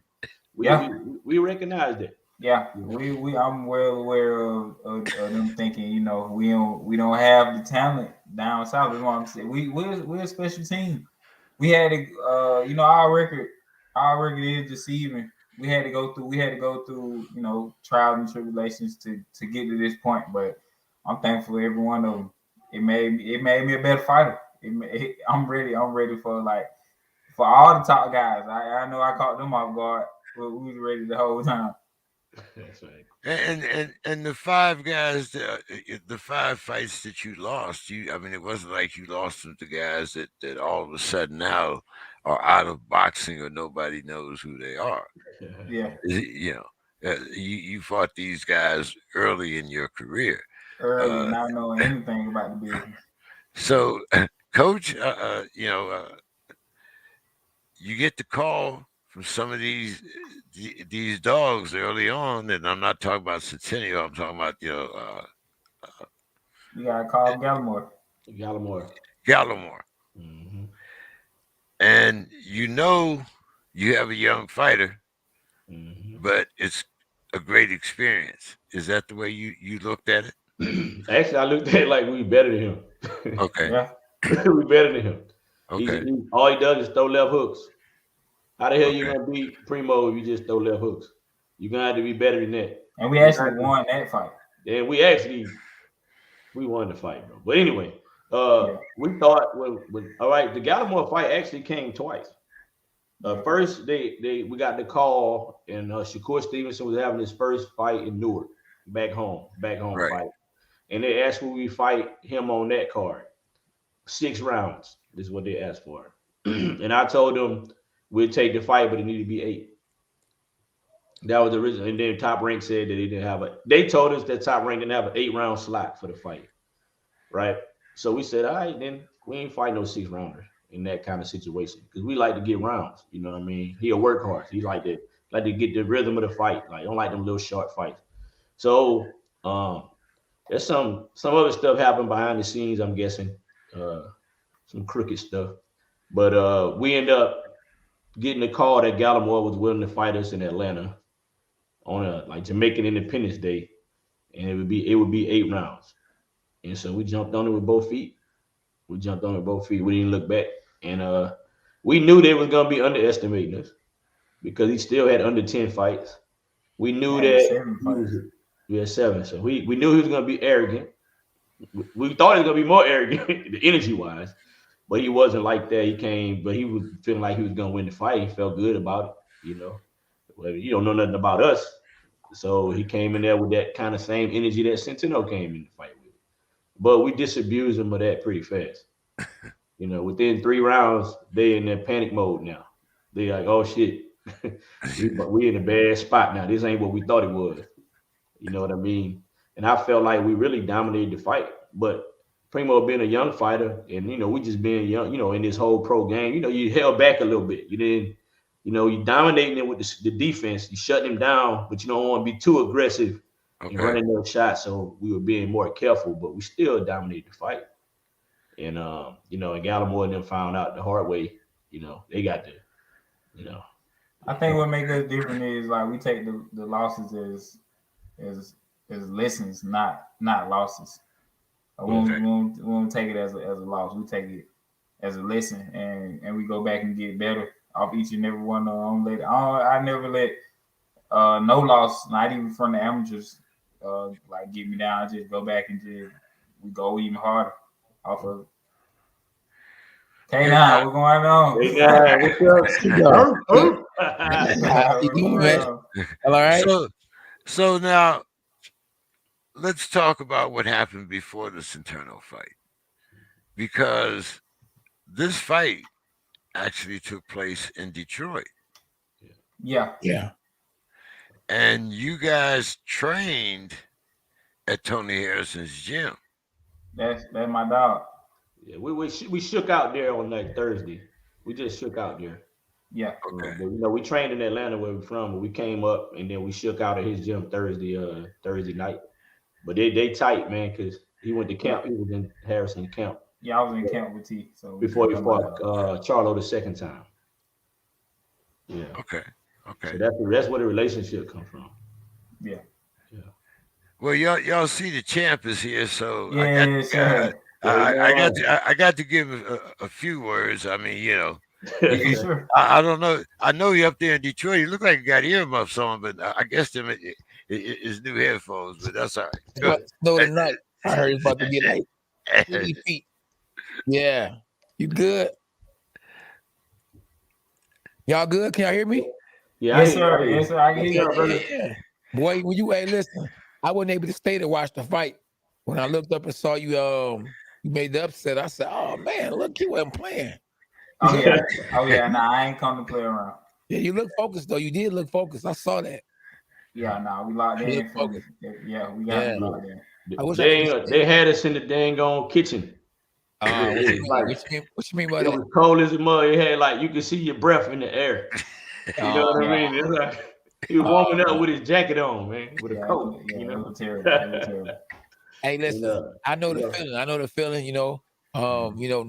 We yeah, we we recognize that. yeah. You know? We I'm well aware of them thinking, we don't have the talent down south. Is what I'm saying. We're a special team. We had to our record is deceiving. We had to go through trials and tribulations to get to this point, but I'm thankful for every one of them. It made me a better fighter. I'm ready for all the top guys. I know I caught them off guard, but we was ready the whole time. That's right. and the five guys, the five fights that you lost, I mean, it wasn't like you lost them to guys that all of a sudden now are out of boxing or nobody knows who they are. Yeah, You fought these guys early in your career. early, Uh, not knowing anything about the business. so, Coach, you get the call from some of these dogs early on, and I'm not talking about Centennial. I'm talking about You gotta call Gallimore. Gallimore. Gallimore, Hmm. and you have a young fighter, Hmm. but it's a great experience. Is that the way you looked at it? Actually, I looked at it like we better than him. Okay, Yeah, We better than him. okay, All he does is throw left hooks. How the hell you okay. gonna beat Primo if you just throw left hooks? You're gonna have to be better than that. and we You're actually gonna have to, won that fight. and we won the fight, bro. But anyway, Yeah, we thought when all right, the Gallimore fight actually came twice. yeah, First, we got the call, and Shakur Stevenson was having his first fight in Newark, back home Right. fight, and they asked will we fight him on that card, 6 rounds. This is what they asked for, and I told them we'd take the fight, but it needed to be 8. That was the original, and then Top Rank said that they didn't have a. They told us that Top Rank didn't have an 8 round slot for the fight, right? So we said, all right, then we ain't fight no 6 rounders in that kind of situation because we like to get rounds. You know what I mean? He'll work hard. He like to get the rhythm of the fight. Like don't like them little short fights. So there's some other stuff happened behind the scenes. I'm guessing uh, some crooked stuff, but we end up getting the call that Gallimore was willing to fight us in Atlanta on a like Jamaican Independence Day, and it would be 8 rounds. And so we jumped on it with both feet. We jumped on it with both feet. We didn't look back, and we knew they was gonna be underestimating us because he still had under 10 fights. We knew had that 7 fights. we had 7, so we knew he was gonna be arrogant. We thought he was gonna be more arrogant, the energy wise, but he wasn't like that. He came, but he was feeling like he was gonna win the fight. He felt good about it, you know. well, you don't know nothing about us. So he came in there with that kind of same energy that Centeno came in the fight with. But we disabused him of that pretty fast. Within 3 rounds, they in their panic mode now. They like, oh shit, we in a bad spot now. This ain't what we thought it was. You know what I mean? And I felt like we really dominated the fight. But Primo being a young fighter, and we just being young, in this whole pro game, you held back a little bit. You didn't, you dominating it with the defense. You shut him down, but you don't want to be too aggressive and running those shots. So we were being more careful, but we still dominated the fight. And and Gallimore and them found out the hard way. They got the, I think what makes us different is like we take the losses as lessons, not losses. We won't take it as a loss. We take it as a lesson, and we go back and get better off each and every one of them. I never let no loss, not even from the amateurs, like get me down. I just go back and we go even harder off of it. K9, what's going on? K9, what's up? You doing, man? All right. So now let's talk about what happened before the Centeno fight, because this fight actually took place in Detroit. Yeah. And you guys trained at Tony Harrison's gym. That's my dog. Yeah, we shook out there on that Thursday. We just shook out there. Yeah. Okay. But, we trained in Atlanta where we're from, but we came up and then we shook out at his gym Thursday night. But they tight, man, because he went to camp. He was in Harrison camp. Yeah, I was in camp with T. So before he fought Charlo the second time. Yeah. Okay. So that's where the relationship comes from. Yeah. Well, y'all see the champ is here, so yeah, I got to give a few words. I mean, sure. I don't know. I know you're up there in Detroit. You look like you got earmuffs on, but I guess them is new headphones. But that's all right. No, tonight I heard it's about to get like 30 feet. Yeah, you good? Y'all good? Can y'all hear me? Yeah, Yes, sir. Yes, sir. I can hear you, brother. Yeah. Boy, when you listen, I wasn't able to stay to watch the fight. When I looked up and saw you, you made the upset. I said, "Oh man, look, he wasn't playing." Oh yeah. Nah, I ain't come to play around. Yeah, you look focused though. You did look focused. I saw that. Yeah, nah, we locked in. Yeah, we got it locked in. They had us in the dang on kitchen. What you mean by it that? Was cold as a mud. It had like you could see your breath in the air. You know what I mean? It's like he was warming up with his jacket on, man, with a coat. Yeah, it was terrible. Hey, listen, I know the feeling.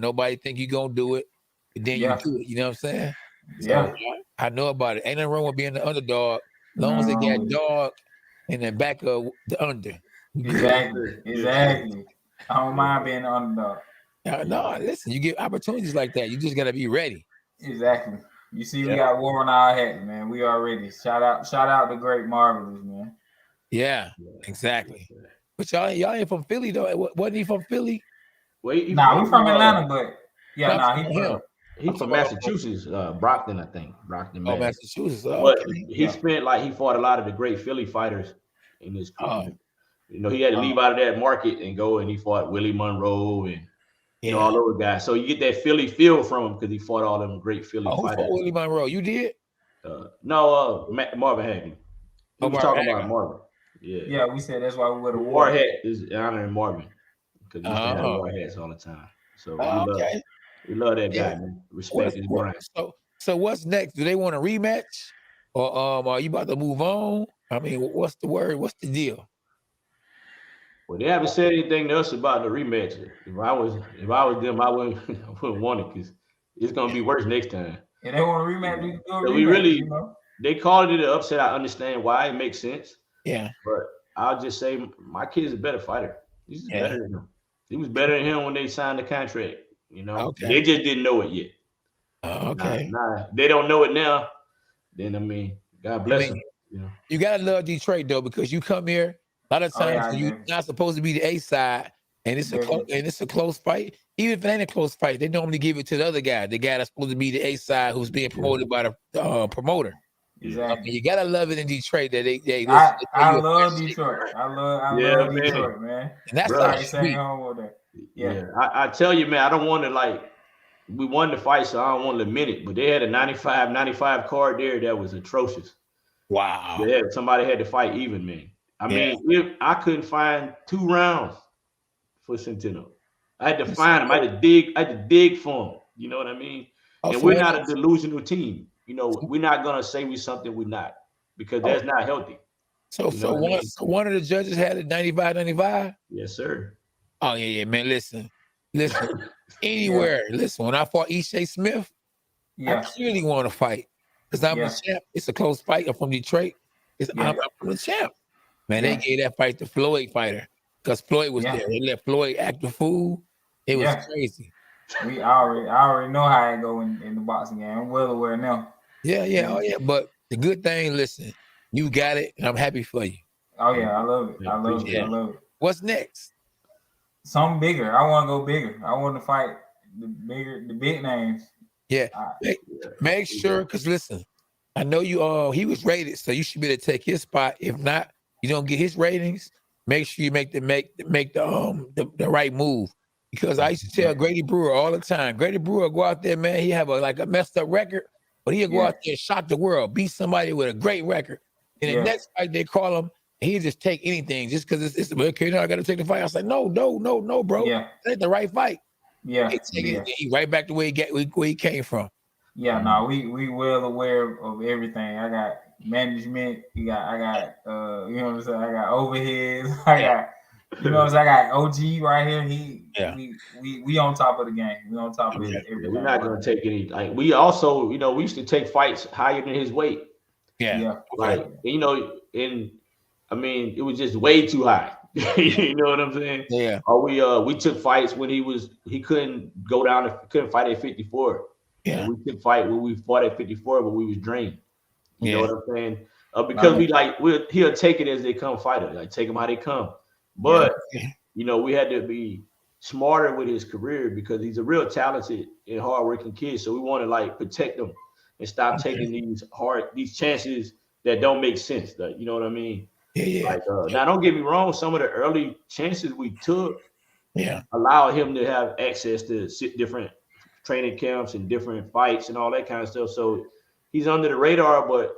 Nobody think you gonna do it, and then you do it. You know what I'm saying? Yeah. So, I know about it. Ain't nothing wrong with being the underdog, as long as they got dog in the back of the under. Exactly. I don't mind being the underdog. No, listen, you get opportunities like that. You just gotta be ready. Exactly. You see, we got war on our head, man. We are ready. Shout out the great Marvelous, man. Yeah, exactly. But y'all ain't from Philly though. Wasn't he from Philly? Well, we from Atlanta, but he's from Massachusetts, Brockton, I think. Brockton, Mass. Massachusetts. But he fought a lot of the great Philly fighters in his career. He had to leave out of that market and go, and he fought Willie Monroe and all those guys. So you get that Philly feel from him because he fought all them great Philly fighters. Who fought Willie Monroe? You did? No, Marvin Hagley. He was talking about Marvin. Yeah, we said that's why we wear the war hat is honoring Marvin because he used to have war hats all the time. So we love that guy, man. Respect his brand. So what's next? Do they want a rematch, or are you about to move on? I mean, what's the word? What's the deal? Well, they haven't said anything to us about the rematch. If I was them, I wouldn't want it because it's gonna be worse next time. And they want a rematch. We can do a rematch. They called it an upset. I understand why it makes sense. Yeah, but I'll just say my kid's a better fighter. He's better than him. He was better than him when they signed the contract. They just didn't know it yet. Okay. They don't know it now. Then God bless them. You gotta love Detroit though, because you come here a lot of times you're not supposed to be the A side, and it's a close fight. Even if it ain't a close fight, they normally give it to the other guy, the guy that's supposed to be the A side who's being promoted by the promoter. Exactly. You gotta love it in Detroit that they I love Detroit. I love Detroit, man. And that's Bro. like Same home with that. Yeah. I tell you, man, I don't want to like. We won the fight, so I don't want to admit it. But they had a 95 card there that was atrocious. wow. Yeah, somebody had to fight even, man. I mean, if I couldn't find 2 rounds for Centeno, I had to find them. I had to dig for them. You know what I mean? And we're not a delusional team. You know, we're not gonna say we're something we're not because that's not healthy. So one of the judges had a 95. Yes, sir. Oh yeah, man. Listen. Anywhere. Listen, when I fought E.J. Smith, I clearly want to fight because I'm a champ. It's a close fight. I'm from Detroit. I'm the champ. Man, they gave that fight to Floyd fighter because Floyd was there. They let Floyd act the fool. It was crazy. I already know how it go in the boxing game. I'm well aware now. Yeah. Oh yeah. But the good thing, listen, you got it, and I'm happy for you. Oh yeah, I love it. I love it. What's next? Something bigger. I want to go bigger. I want to fight the big names. Yeah. Make sure, because listen, I know you he was rated, so you should be able to take his spot. If not, you don't get his ratings. Make sure you make the right move. Because I used to tell Grady Brewer all the time, Grady Brewer go out there, man, he have a messed up record, but he'll go out there and shock the world, beat somebody with a great record. And the next fight they call him, and he'll just take anything just because it's okay, now I gotta take the fight. I was like, no, bro. That ain't the right fight. Yeah. He right back to where he came from. Yeah, no, we well aware of everything. I got management, I got you know what I'm saying, I got overheads, I got you know what I'm saying, I got OG right here. We on top of the game. We on top of everything. We're not gonna take any like we also, we used to take fights higher than his weight. Like and I mean, it was just way too high. You know what I'm saying? Yeah. Or we took fights when he couldn't go down, couldn't fight at 54. Yeah. And we took fight when we fought at 54, but we was drained. You know what I'm saying? Because he'll take it as they come fighter, like take them how they come. But we had to be smarter with his career because he's a real talented and hardworking kid. So we want to protect him and stop taking these chances that don't make sense. You know what I mean? Now, don't get me wrong. Some of the early chances we took, allowed him to have access to different training camps and different fights and all that kind of stuff. So he's under the radar, but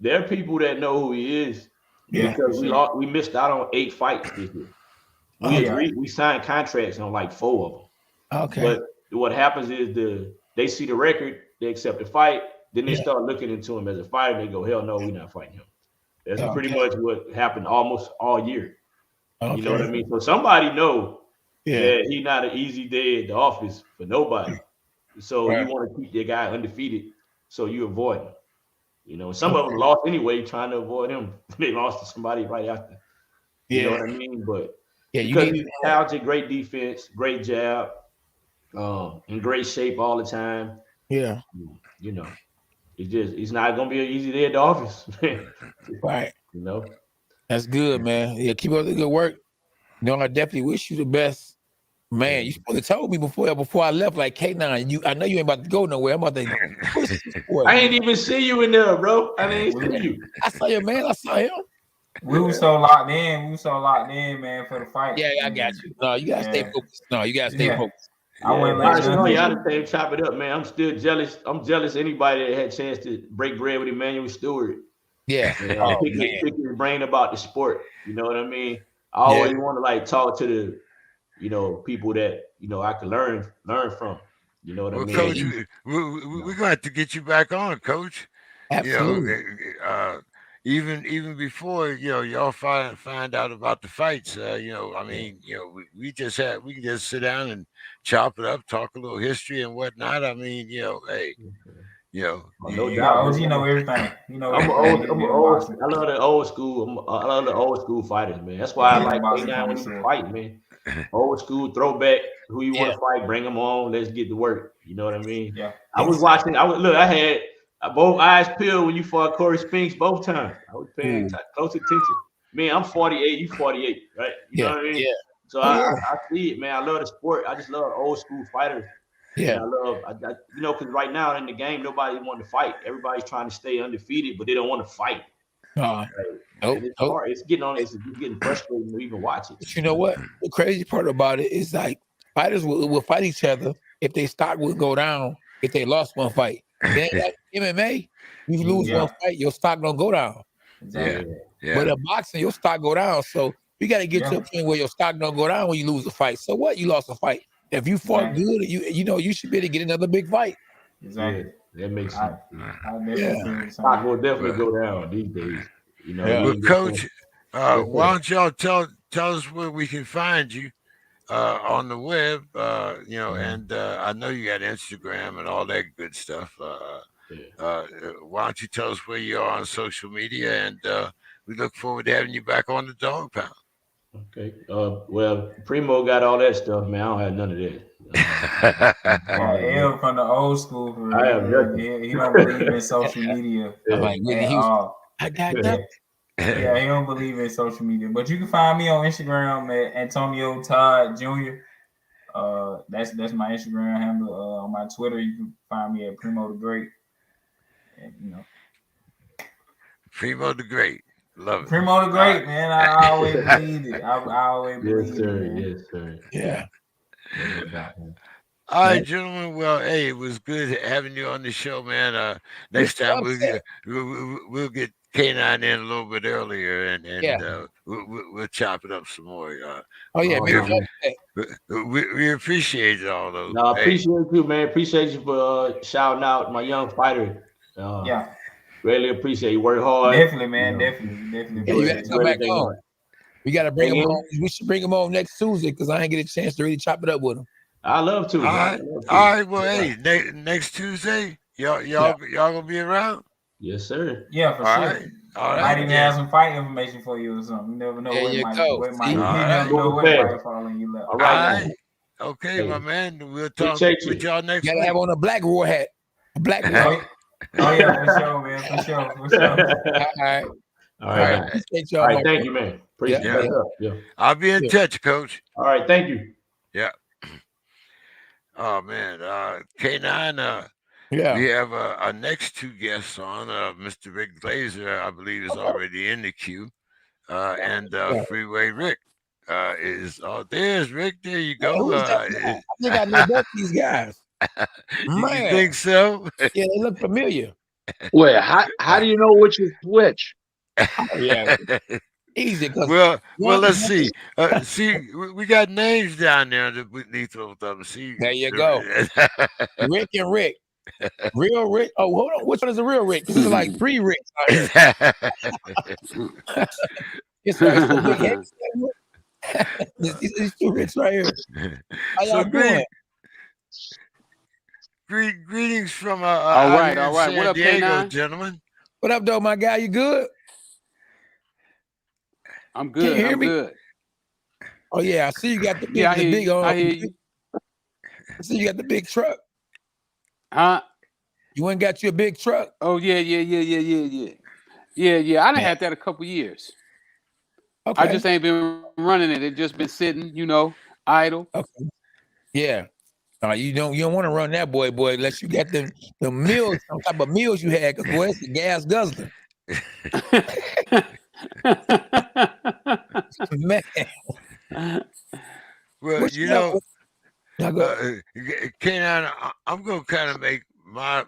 there are people that know who he is because we missed out on 8 fights this year. We signed contracts on 4 of them. Okay. But what happens is they see the record, they accept the fight, then they start looking into him as a fighter. And they go, hell no, we're not fighting him. That's pretty much what happened almost all year. You know what I mean? So somebody know that he's not an easy day at the office for nobody. So you want to keep your guy undefeated, so you avoid him. Some of them lost anyway, trying to avoid him. They lost to somebody right after. You know what I mean? But because he's talented, great defense, great jab, in great shape all the time. Yeah. It's not gonna be an easy day at the office. Right. That's good, man. Yeah, keep up the good work. I definitely wish you the best. Man, you supposed to told me before I left, like K9, I know you ain't about to go nowhere. I'm about to push this sport. I ain't even see you in there, bro. I didn't see you. I saw you, man. I saw him. We were so locked in. Man, for the fight. Yeah, I got you. No, you gotta stay focused. No, you gotta stay focused. I wouldn't let y'all chop it up, man. I'm still jealous. I'm jealous anybody that had a chance to break bread with Emmanuel Stewart. Yeah. Pick his brain about the sport. You know what I mean? I always want to talk to the people that I could learn from. You know what I mean? Coach, we're going to have to get you back on, Coach. Absolutely. Even before y'all find out about the fights, we can just sit down and chop it up, talk a little history and whatnot. I mean, hey. No doubt. OG know everything. I'm old. I love the old school. I love the old school fighters, man. That's why I like K9 when you fight, man. Old school throwback. Who you want to fight? Bring them on. Let's get to work. You know what I mean? Yeah. I was watching. I had both eyes peeled when you fought Corey Spinks both times. I was paying close attention. Man, I'm 48. You 48, right? You know what I mean? Yeah. So I see it, man. I love the sport. I just love old school fighters Yeah. And I love, because right now in the game, nobody want to fight. Everybody's trying to stay undefeated, but they don't want to fight. Nope, And it's nope. hard. It's getting frustrating to even watch it. But you know what? The crazy part about it is like fighters will fight each other if their stock will go down if they lost one fight. Then like MMA, you lose one fight, your stock don't go down. Exactly. Yeah. But in boxing, your stock go down. So you got to get to a point where your stock don't go down when you lose a fight. So what? You lost a fight. If you fought good, you should be able to get another big fight. Exactly. Yeah, that makes sense. I definitely feel the Stock same. will definitely go down these days. Well, Coach, why don't y'all tell us where we can find you on the web? And I know you got Instagram and all that good stuff. Why don't you tell us where you are on social media? And we look forward to having you back on the Dog Pound. Okay. Well, Primo got all that stuff, man. I don't have none of that. L from the old school. For real. I have nothing. He don't believe in social media. I'm like, I got that. Yeah, he don't believe in social media. But you can find me on Instagram at Antonio Todd Jr. That's my Instagram handle. On my Twitter, you can find me at Primo the Great. And, Primo the Great. Love it. Primo the Great, man. I always believed it. I always believed it. Man. Yes, sir. Yeah. All right, gentlemen. Well, hey, it was good having you on the show, man. Next time we'll get K9 in a little bit earlier, and we'll chop it up some more. We appreciate it all, though. No, I appreciate you, man. Appreciate you for shouting out my young fighter. Really appreciate you. Work hard. Definitely, man. Definitely. Yeah, you got to come back on. We got to bring him on. We should bring him on next Tuesday because I ain't get a chance to really chop it up with him. I love to. All right. Well, hey, next Tuesday, y'all gonna be around? Yes, sir. Yeah, for sure. All right. Might even have some fight information for you or something. You never know might fall in your lap. All right. Okay, my man. We'll talk with y'all next week. You gotta have on a black war hat. A black war hat. Oh yeah, for sure, man. For sure. All right. All right. Thank you, man. Appreciate it. Yeah. I'll be in touch, Coach. All right. Thank you. Yeah. Oh man, K9. We have our next two guests on. Mr. Rick Glaser, I believe, is already in the queue, and Freeway Rick is. Oh, there's Rick. There you go. I think I know both these guys. You think so? Yeah, they look familiar. Wait, how do you know which is which? Yeah. Easy. Well, let's see. We got names down there underneath both of them. See, there you go. Rick and Rick. Real Rick. Oh, hold on. Which one is the real Rick? Because there's like 3 Ricks out here. These 2 Ricks right here. How y'all doing? Greetings from all right. San What up, Diego, K9? gentlemen? What up, though, my guy? You good? I'm good. I'm good. Oh yeah, I see you got the big. I hear you. I see you got the big truck. Huh? You went and got you a big truck. Oh yeah. I done had that a couple years. Okay. I just ain't been running it. It just been sitting, idle. Okay. Yeah. You don't want to run that boy unless you got the meals, some type of meals you had. Cause boy, it's a gas guzzler. Man. Well, K9, I'm gonna kind of make my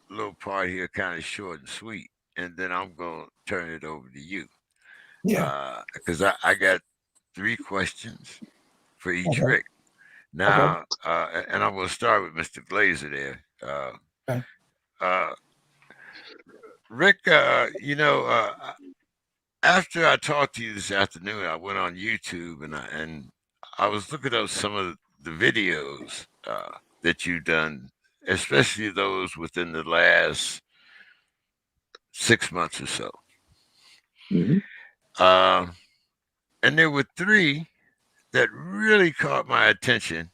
little part here kind of short and sweet, and then I'm gonna turn it over to you. Yeah. Because I got 3 questions for each Rick. Now, and I'm gonna start with Mr. Glaser there. Rick, after I talked to you this afternoon, I went on YouTube and I was looking up some of the videos that you've done, especially those within the last 6 months or so. Mm-hmm. And there were 3 that really caught my attention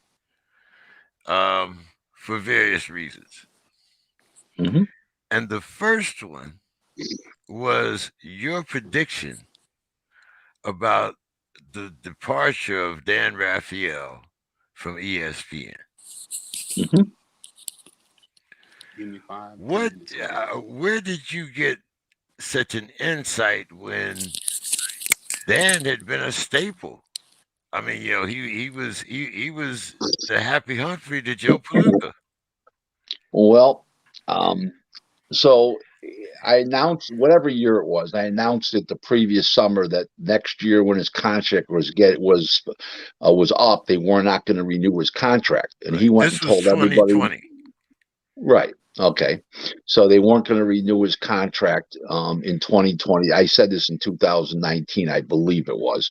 for various reasons. Mm-hmm. And the first one was your prediction about the departure of Dan Raphael from ESPN. Mhm. Give me 5 What? minutes. Where did you get such an insight when Dan had been a staple? I mean, he was the Happy Humphrey to Joe Palooka. Well, so I announced whatever year it was. I announced it the previous summer that next year when his contract was up, they were not going to renew his contract, and Right. he went and This was told everybody. 2020. Right. Okay. So they weren't going to renew his contract in 2020. I said this in 2019, I believe it was,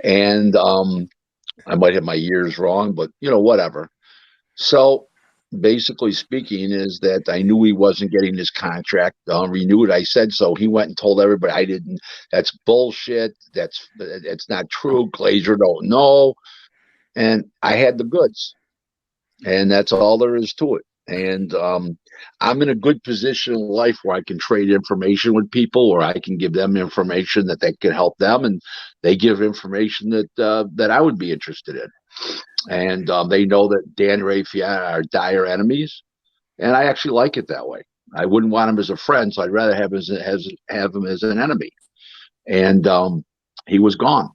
and I might have my years wrong, but whatever. So basically speaking is that I knew he wasn't getting his contract renewed. I said so. He went and told everybody I didn't. That's bullshit. That's not true. Glaser don't know. And I had the goods, and that's all there is to it. And I'm in a good position in life where I can trade information with people, or I can give them information that can help them, and they give information that I would be interested in. And they know that Dan Ray Fiat are dire enemies, and I actually like it that way. I wouldn't want him as a friend, so I'd rather have him as an enemy. And he was gone.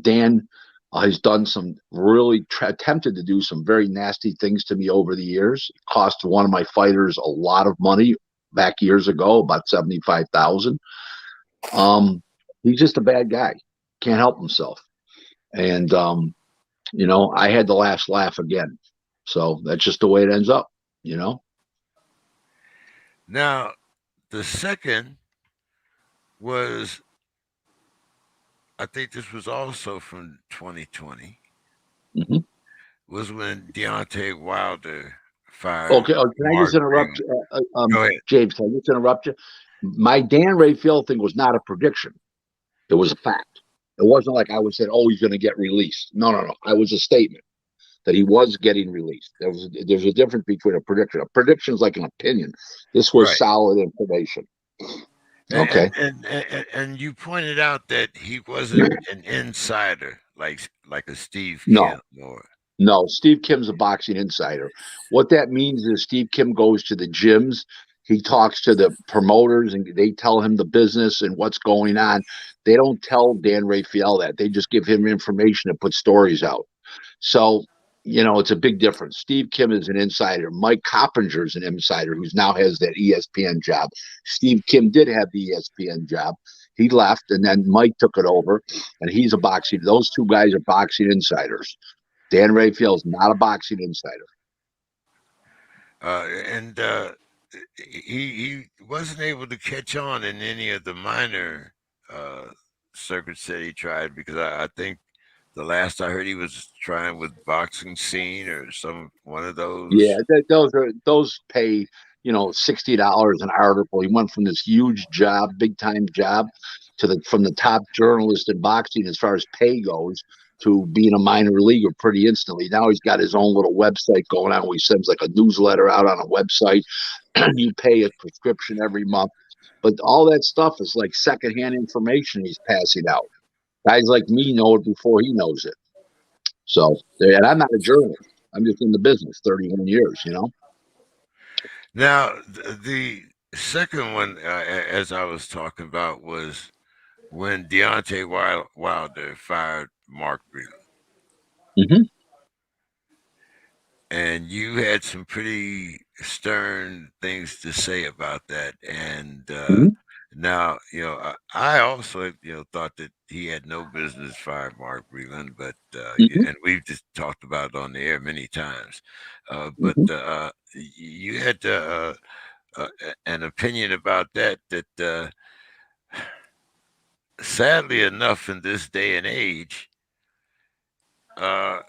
Dan has done some really attempted to do some very nasty things to me over the years. It cost one of my fighters a lot of money back years ago, about 75,000. He's just a bad guy. Can't help himself. And I had the last laugh again. So that's just the way it ends up. Now, the second was, I think this was also from 2020, Hmm. was when Deontay Wilder fired Okay. Oh, can I just Mark interrupt, Breland. Go ahead. James? Can I just interrupt you? My Dan Raphael thing was not a prediction; it was a fact. It wasn't like I would say, "Oh, he's going to get released." No, no, no. I was a statement that he was getting released. There's a difference between a prediction. A prediction is like an opinion. This was Right. solid information. Okay. And you pointed out that he wasn't an insider like a Steve No. Kim or No, Steve Kim's a boxing insider. What that means is Steve Kim goes to the gyms. He talks to the promoters and they tell him the business and what's going on. They don't tell Dan Raphael that. They just give him information and put stories out. So, it's a big difference. Steve Kim is an insider. Mike Coppinger is an insider who now has that ESPN job. Steve Kim did have the ESPN job. He left and then Mike took it over and he's a boxing. Those two guys are boxing insiders. Dan Raphael is not a boxing insider. and he wasn't able to catch on in any of the minor uh, circuits that he tried because I think the last I heard he was trying with Boxing Scene or one of Yeah, those. those pay $60 an article. He went from this huge job, big time job, from the top journalist in boxing as far as pay goes to being a minor leaguer pretty instantly. Now he's got his own little website going on where he sends like a newsletter out on a website. You pay a prescription every month, but all that stuff is like secondhand information he's passing out. Guys like me know it before he knows it. So, and I'm not a journalist. I'm just in the business 31 years. Now the second one, as I was talking about, was when Deontay Wilder fired Mark Breland. Mm-hmm. And you had some pretty stern things to say about that. And Mm-hmm. now, I also, thought that he had no business firing Mark Breland, but Mm-hmm. and we've just talked about it on the air many times. But Mm-hmm. you had an opinion about that. Sadly enough, in this day and age, uh,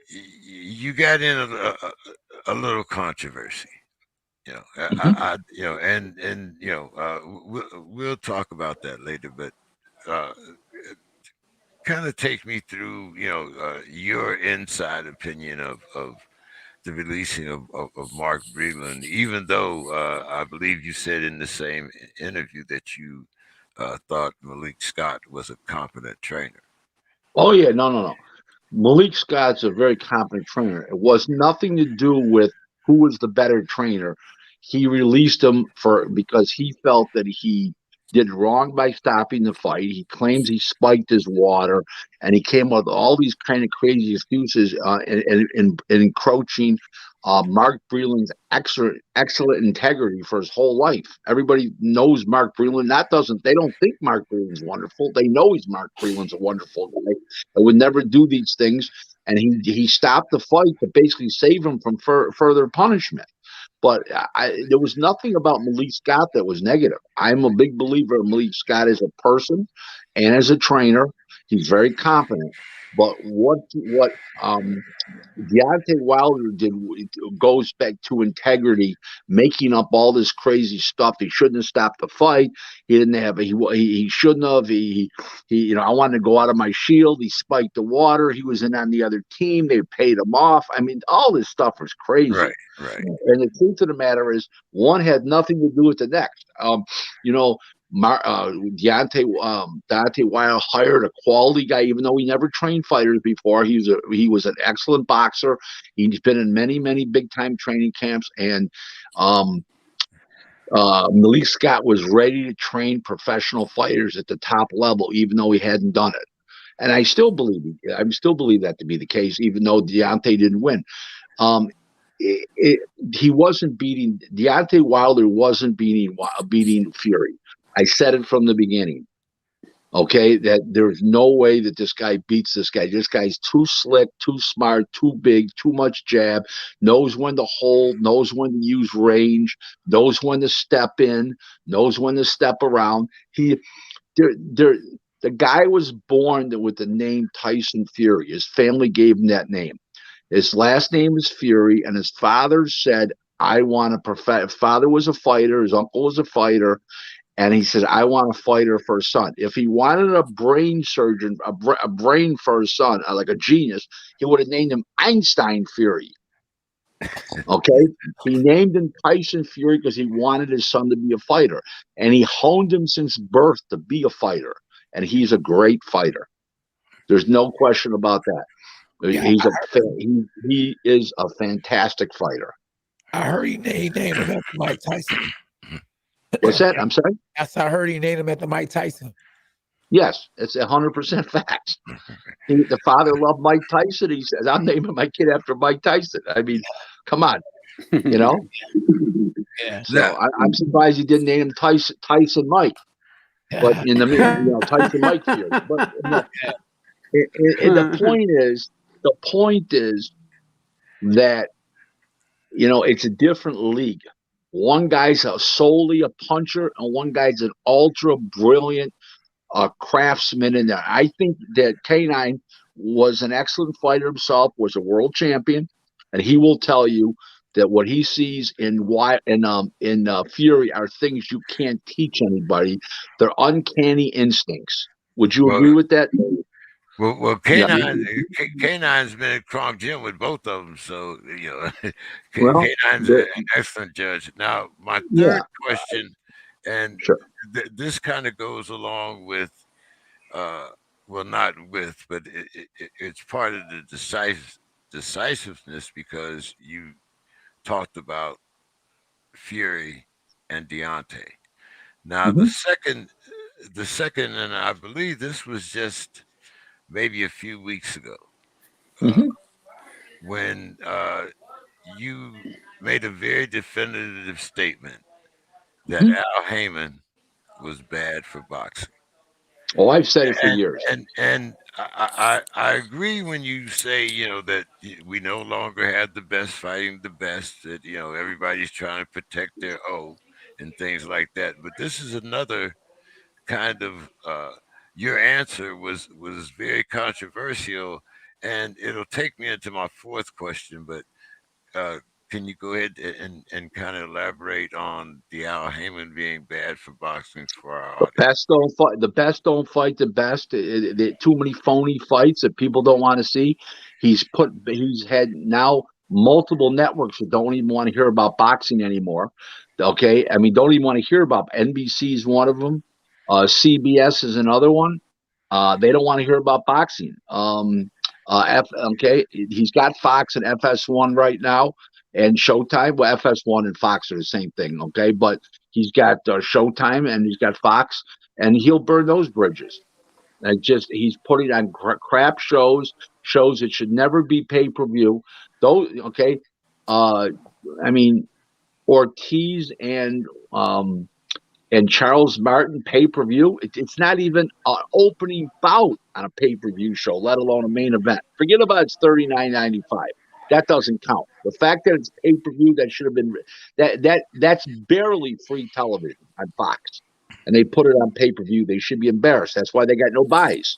you got in a little controversy. Mm-hmm. We'll talk about that later. But uh, kind of take me through, your inside opinion of the releasing of Mark Breland, even though I believe you said in the same interview that you thought Malik Scott was a competent trainer. Oh yeah, no. Malik Scott's a very competent trainer. It was nothing to do with who was the better trainer. He released him because he felt that he did wrong by stopping the fight. He claims he spiked his water, and he came up with all these kind of crazy excuses and encroaching Mark Breland's excellent integrity for his whole life. Everybody knows Mark Breland. They don't think Mark Breland's wonderful. They know Mark Breland's a wonderful guy. I would never do these things, and he stopped the fight to basically save him from further punishment. But there was nothing about Malik Scott that was negative. I'm a big believer in Malik Scott as a person and as a trainer. He's very competent. But what Deontay Wilder did goes back to integrity, making up all this crazy stuff. He shouldn't have stopped the fight. He didn't have. He shouldn't have. He. I wanted to go out of my shield. He spiked the water. He was in on the other team. They paid him off. I mean, all this stuff was crazy. Right. And the truth of the matter is, one had nothing to do with the next. Deontay Wilder hired a quality guy, even though he never trained fighters before. He was an excellent boxer. He's been in many big time training camps, and Malik Scott was ready to train professional fighters at the top level, even though he hadn't done it. And I still believe that to be the case, even though Deontay didn't win. He wasn't beating Deontay Wilder. Wasn't beating Fury. I said it from the beginning. Okay, that there's no way that this guy beats this guy. This guy's too slick, too smart, too big, too much jab, knows when to hold, knows when to use range, knows when to step in, knows when to step around. The guy was born with the name Tyson Fury. His family gave him that name. His last name is Fury, and his father said, I want to perfect. Father was a fighter, his uncle was a fighter, and he said, I want a fighter for a son. If he wanted a brain surgeon, a brain for his son, like a genius, he would have named him Einstein Fury. Okay? He named him Tyson Fury because he wanted his son to be a fighter, and he honed him since birth to be a fighter, and he's a great fighter. There's no question about that. He is a fantastic fighter. I heard he named him after Mike Tyson. What's that? I'm sorry? Yes, I heard he named him after Mike Tyson. Yes, it's 100% fact. The father loved Mike Tyson. He says, I'm naming my kid after Mike Tyson. I mean, come on. Yeah. So I'm surprised he didn't name him Tyson Mike. But in the Tyson Mike theory. But the point is that it's a different league. One guy's solely a puncher, and one guy's an ultra brilliant craftsman in there. I think that K9 was an excellent fighter himself, was a world champion, and he will tell you that what he sees in Fury are things you can't teach anybody. They're uncanny instincts. Would you agree with that? Well, K9's been at Cronk Gym with both of them, so K9's an excellent judge. Now, my third question, and this kind of goes along with, not with, but it's part of the decisiveness, because you talked about Fury and Deontay. Now, the second, and I believe this was just maybe a few weeks ago, when you made a very definitive statement that Al Heyman was bad for boxing. Oh, I've said it for years. And I agree when you say, that we no longer have the best fighting the best, that, everybody's trying to protect their O and things like that. But this is another kind of, your answer was very controversial, and it'll take me into my fourth question, but can you go ahead and kind of elaborate on the Al Heyman being bad for boxing for our audience? The best don't fight the best. Too many phony fights that people don't want to see. He's had now multiple networks that don't even want to hear about boxing anymore. Okay, I mean, don't even want to hear about NBC is one of them. CBS is another one. They don't want to hear about boxing. Okay, he's got Fox and FS1 right now, and Showtime. Well, FS1 and Fox are the same thing. Okay, but he's got Showtime and he's got Fox, and he'll burn those bridges. And he's putting on crap shows that should never be pay-per-view. Those okay, I mean Ortiz and Charles Martin pay-per-view. It's not even an opening bout on a pay-per-view show, let alone a main event. Forget about it's $39.95. That doesn't count. The fact that it's pay-per-view, that should have been that's barely free television on Fox. And they put it on pay-per-view. They should be embarrassed. That's why they got no buys.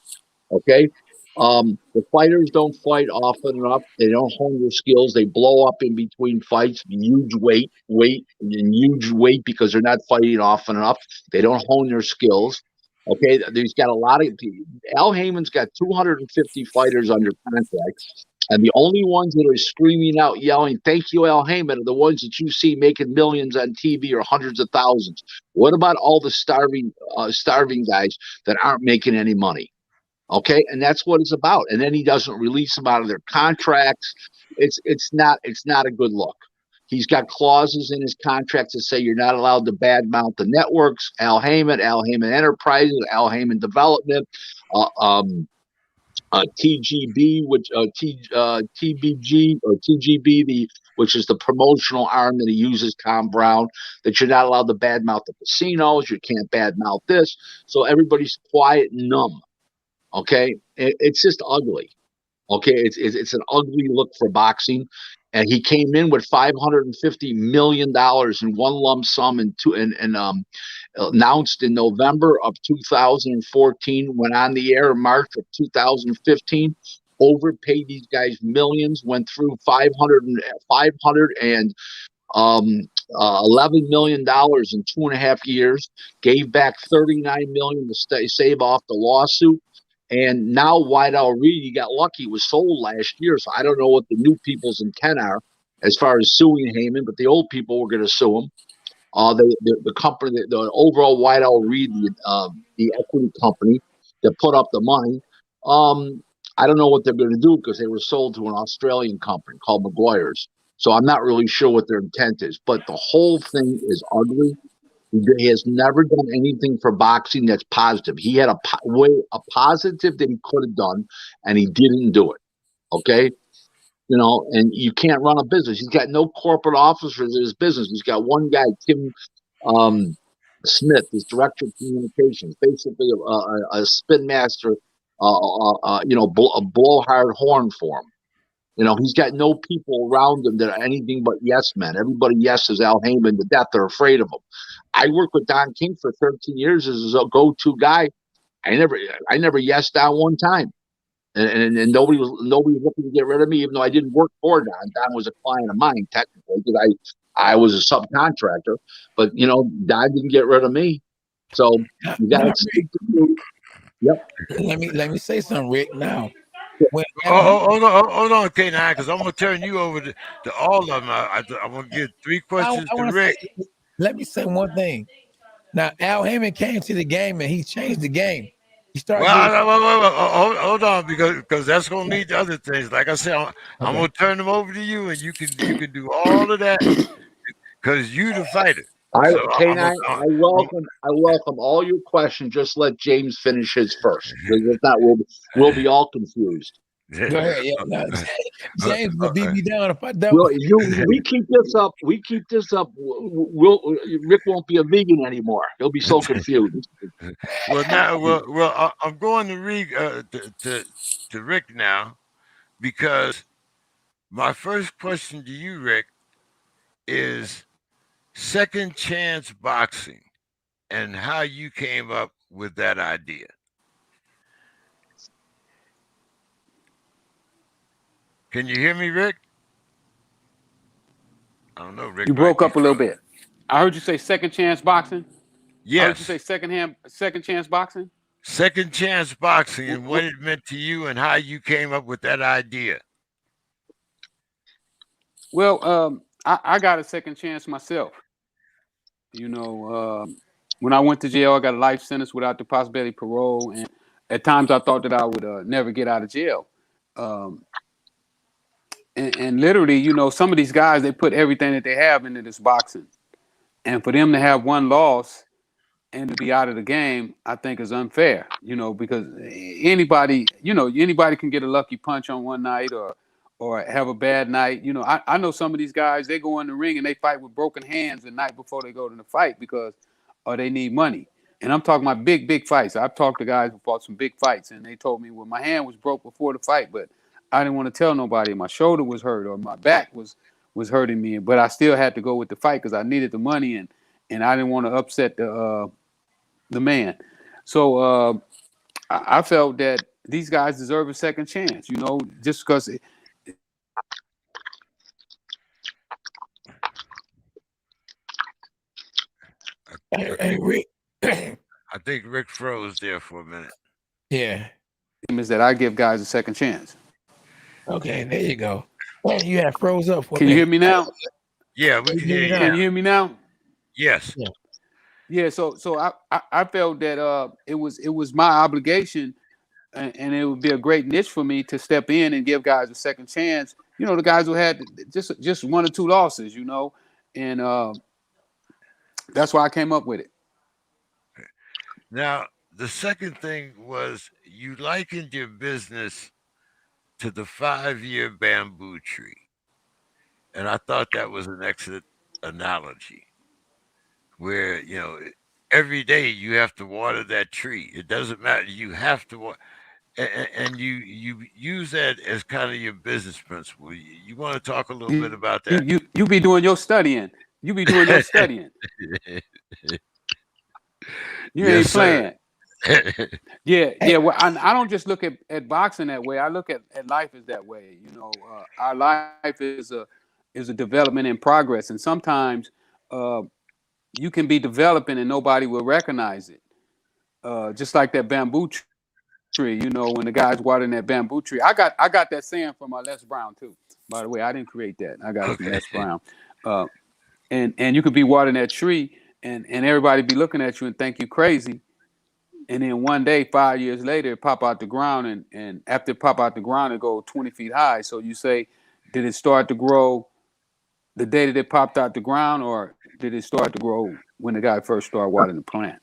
Okay. The fighters don't fight often enough. They don't hone their skills. They blow up in between fights, huge weight, and huge weight because they're not fighting often enough. They don't hone their skills. Okay, there's got a lot of Al Heyman's got 250 fighters under contract, and the only ones that are screaming out, yelling, "Thank you, Al Heyman," are the ones that you see making millions on TV or hundreds of thousands. What about all the starving guys that aren't making any money? Okay, and that's what it's about. And then he doesn't release them out of their contracts. It's not a good look. He's got clauses in his contract that say you're not allowed to badmouth the networks. Al Heyman Enterprises, Al Heyman Development, TGB, TBG or TGB, which is the promotional arm that he uses, Tom Brown. That you're not allowed to badmouth the casinos. You can't badmouth this. So everybody's quiet and numb. Okay, it's just ugly. Okay, it's an ugly look for boxing, and he came in with $550 million in one lump sum announced in November of 2014. Went on the air in March of 2015. Overpaid these guys millions. Went through 500 and $11 million in 2.5 years. Gave back $39 million to save off the lawsuit. And now Wydell Reed, he got lucky, was sold last year. So I don't know what the new people's intent are as far as suing Heyman, but the old people were going to sue him. The company, the overall Wydell Reed, the equity company that put up the money, I don't know what they're going to do because they were sold to an Australian company called McGuire's. So I'm not really sure what their intent is, but the whole thing is ugly. He has never done anything for boxing that's positive. He had a positive that he could have done, and he didn't do it. Okay, and you can't run a business. He's got no corporate officers in his business. He's got one guy, Tim Smith, his director of communications, basically a spin master, a blowhard horn for him. He's got no people around him that are anything but yes men. Everybody yeses Al Heyman to death. They're afraid of him. I worked with Don King for 13 years as a go-to guy. I never yesed Don one time, and nobody was looking to get rid of me, even though I didn't work for Don. Don was a client of mine technically because I was a subcontractor, but Don didn't get rid of me. So you got to stick to you. Yep. Let me say something, Rick. Now. Hold on, K9, because I'm gonna turn you over to all of them. I'm gonna give 3 questions to Rick. Let me say one thing. Now, Al Heyman came to the game and he changed the game. He started. Hold on, because that's gonna lead to other things. Like I said, I'm gonna turn them over to you, and you can do all of that because you the fighter. K9, I welcome all your questions. Just let James finish his first. If not, we'll be all confused. Go ahead. Yeah, no, James will beat me down if I don't. Well, we keep this up. Rick won't be a vegan anymore. He'll be so confused. I'm going to read to Rick now, because my first question to you, Rick, is second chance boxing and how you came up with that idea. Can you hear me, Rick? I don't know, Rick. You broke up a little bit. I heard you say second chance boxing. Yes. I heard you say second chance boxing. Second chance boxing and what it meant to you and how you came up with that idea. Well, I got a second chance myself. When I went to jail, I got a life sentence without the possibility of parole, and at times I thought that I would never get out of jail. Um, and literally, you know, some of these guys, they put everything that they have into this boxing, and for them to have one loss and to be out of the game, I think is unfair, you know, because anybody can get a lucky punch on one night or have a bad night. You know, I know some of these guys, they go in the ring and they fight with broken hands the night before they go to the fight because they need money. And I'm talking about big fights. I've talked to guys who fought some big fights, and they told me, well, my hand was broke before the fight, but I didn't want to tell nobody. My shoulder was hurt or my back was hurting me, but I still had to go with the fight because I needed the money and I didn't want to upset the man. So I felt that these guys deserve a second chance, you know, just because. Hey, Rick. I think Rick froze there for a minute. Yeah. Is that I give guys a second chance. Okay, there you go. Man, you have froze up for Can you hear me now? Yeah, we can hear you. Can you hear me now? Yes. Yeah. So I felt that it was my obligation, and it would be a great niche for me to step in and give guys a second chance. You know, the guys who had just one or two losses, you know, and that's why I came up with it. Now, the second thing was you likened your business to the 5-year bamboo tree. And I thought that was an excellent analogy where, you know, every day you have to water that tree. It doesn't matter. You have to water. And you use that as kind of your business principle. You want to talk a little bit about that? You be doing your studying. You be doing your studying. You ain't playing. Yeah. Well, I don't just look at boxing that way. I look at life as that way. You know, our life is a development in progress, and sometimes you can be developing and nobody will recognize it. Just like that bamboo tree. You know, when the guy's watering that bamboo tree. I got that saying from Les Brown too. By the way, I didn't create that. I got it from Les Brown. And you could be watering that tree, and everybody be looking at you and think you crazy. And then one day, 5 years later, it pop out the ground, and after it pop out the ground, it go 20 feet high. So you say, did it start to grow the day that it popped out the ground, or did it start to grow when the guy first started watering the plant?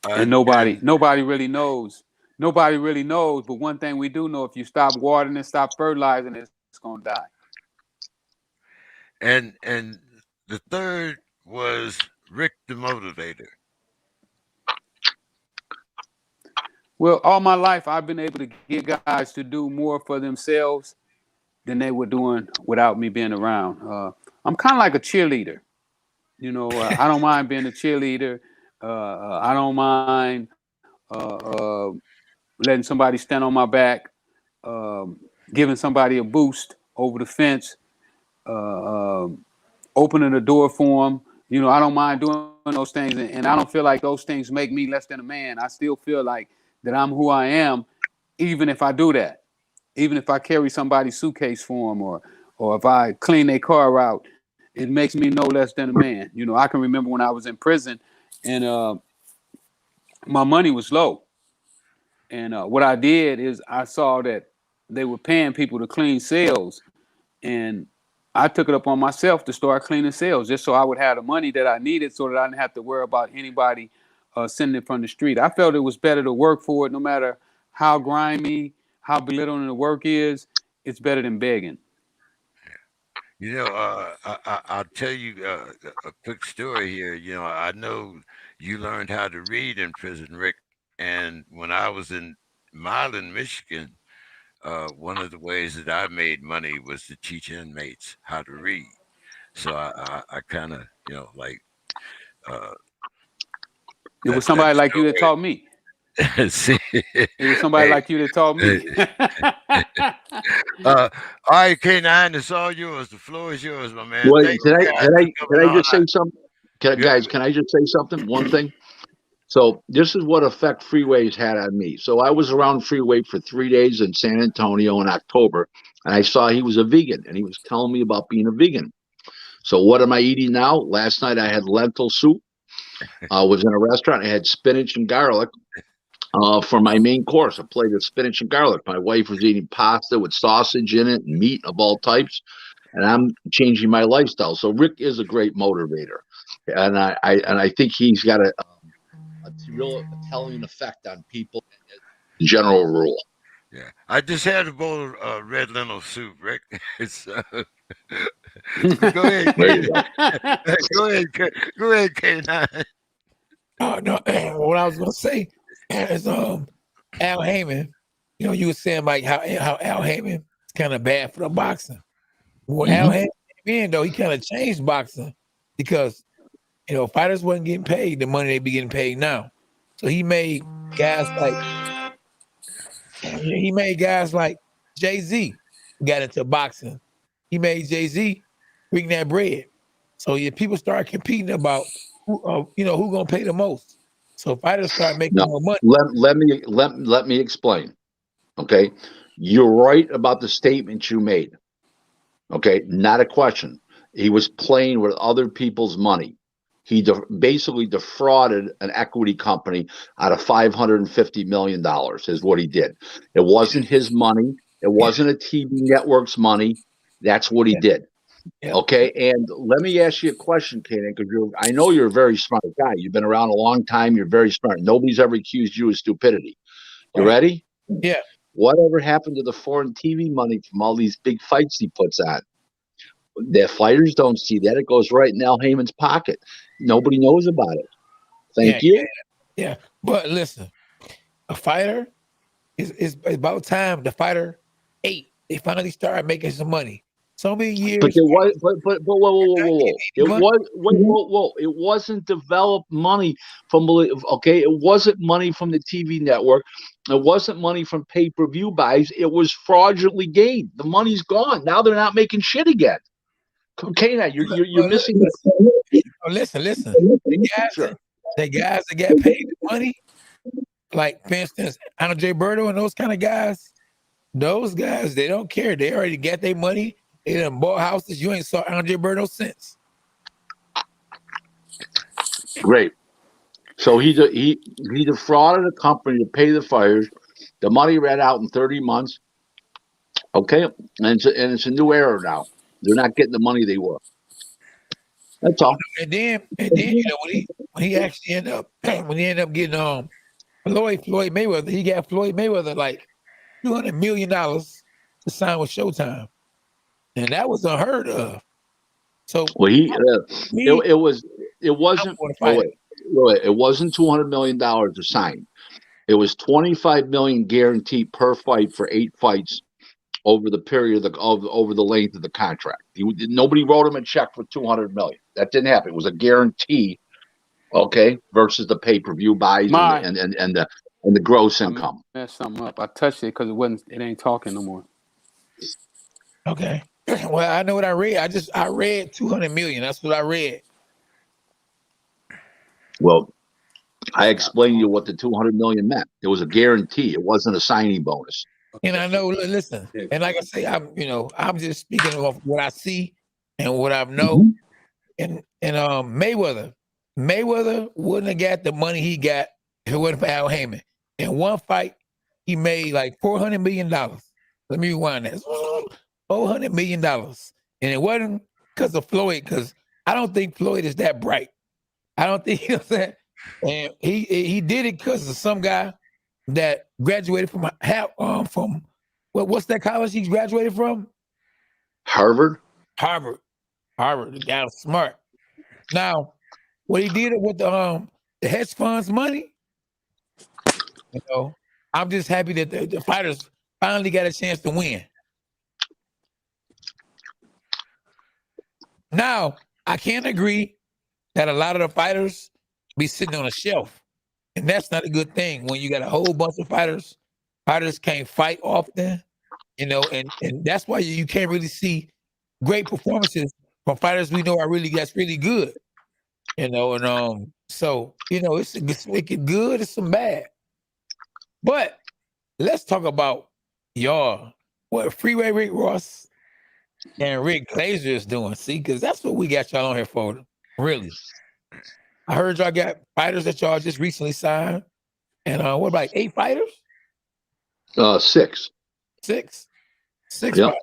And nobody really knows. Nobody really knows. But one thing we do know: if you stop watering and stop fertilizing, it's gonna die. And the third was Rick the Motivator. Well, all my life, I've been able to get guys to do more for themselves than they were doing without me being around. I'm kind of like a cheerleader. You know, I don't mind being a cheerleader. I don't mind letting somebody stand on my back, giving somebody a boost over the fence, opening the door for them. You know, I don't mind doing those things, and I don't feel like those things make me less than a man. I still feel like that I'm who I am, even if I do that. Even if I carry somebody's suitcase for them, or if I clean their car out, it makes me no less than a man. You know, I can remember when I was in prison, and my money was low. And what I did is I saw that they were paying people to clean cells, and I took it up on myself to start cleaning cells just so I would have the money that I needed so that I didn't have to worry about anybody sending it from the street. I felt it was better to work for it no matter how grimy, how belittling the work is. It's better than begging. You know, I'll tell you a quick story here. You know, I know you learned how to read in prison, Rick. And when I was in Milan, Michigan, one of the ways that I made money was to teach inmates how to read. So I kind of, you know, like. It was somebody like you that taught me. See, it was somebody like you that taught me. All right, K9, it's all yours. The floor is yours, my man. Wait, can I just say something? Guys, can I just say something? One thing. So this is what effect Freeway's had on me. So I was around Freeway for 3 days in San Antonio in October, and I saw he was a vegan, and he was telling me about being a vegan. So what am I eating now? Last night I had lentil soup. I was in a restaurant. I had spinach and garlic. for my main course. A plate of spinach and garlic. My wife was eating pasta with sausage in it and meat of all types, and I'm changing my lifestyle. So Rick is a great motivator, and I think he's got a real telling effect on people. General rule. Yeah, I just had a bowl of red lentil soup, Rick. It's go ahead, There you go. go ahead, K9. Oh no, what I was gonna say is Al Heyman. You know, you were saying like how Al Heyman is kind of bad for the boxing. Well, Al Heyman came in though, he kind of changed boxing because you know fighters wasn't getting paid the money they be getting paid now. So he made guys like Jay-Z got into boxing. He made Jay-Z bring that bread. So if people start competing about who gonna pay the most. So fighters start making more money. Let me explain. Okay, you're right about the statement you made. Okay, not a question. He was playing with other people's money. He basically defrauded an equity company out of $550 million is what he did. It wasn't his money. It wasn't a TV network's money. That's what he did. Yeah. Okay, and let me ask you a question, Kanan, because I know you're a very smart guy. You've been around a long time. You're very smart. Nobody's ever accused you of stupidity. You ready? Yeah. Whatever happened to the foreign TV money from all these big fights he puts on? The fighters don't see that. It goes right in Al Heyman's pocket. Nobody knows about it. Thank you. Yeah. But listen, a fighter is about time the fighter ate. They finally started making some money. So many years. But there was, whoa. It wasn't developed money from, okay, it wasn't money from the TV network. It wasn't money from pay-per-view buys. It was fraudulently gained. The money's gone. Now they're not making shit again. Okay, now you're missing this. Listen. The guys that get paid the money, like for instance, Andre Berto and those kind of guys, they don't care. They already got their money. They done bought houses. You ain't saw Andre Berto since. Great. So he defrauded a company to pay the fighters. The money ran out in 30 months. Okay, and it's a new era now. They're not getting the money they were. That's all. And then you know when he actually ended up getting Floyd Mayweather, he got Floyd Mayweather like $200 million to sign with Showtime, and that was unheard of. So it wasn't $200 million to sign. It was $25 million guaranteed per fight for 8 fights over the period over the length of the contract. Nobody wrote him a check for $200 million. That didn't happen. It was a guarantee, okay, versus the pay-per-view buys and the gross income. Messed something up. I touched it because it ain't talking no more. Okay. Well, I know what I read. I read 200 million. That's what I read. Well, I explained to you what the 200 million meant. It was a guarantee. It wasn't a signing bonus. And I know, listen, and like I say, I'm just speaking of what I see and what I know. And Mayweather wouldn't have got the money he got if it wasn't for Al Heyman. In one fight, he made like $400 million. Let me rewind that. $400 million. And it wasn't because of Floyd, because I don't think Floyd is that bright. I don't think, you know what I'm saying? And he did it because of some guy that graduated from what's that college he graduated from? Harvard. The guy was smart. Now, what he did with the hedge funds money, you know, I'm just happy that the fighters finally got a chance to win. Now, I can't agree that a lot of the fighters be sitting on a shelf. And that's not a good thing when you got a whole bunch of fighters. Fighters can't fight often, you know, and that's why you can't really see great performances from fighters we know that's really good, you know. And so you know, it's good, it's some bad. But let's talk about y'all, what Freeway Rick Ross and Rick Glaser is doing. See, because that's what we got y'all on here for, really. I heard y'all got fighters that y'all just recently signed. And what about 8 fighters? 6. 6 Yep. fighters.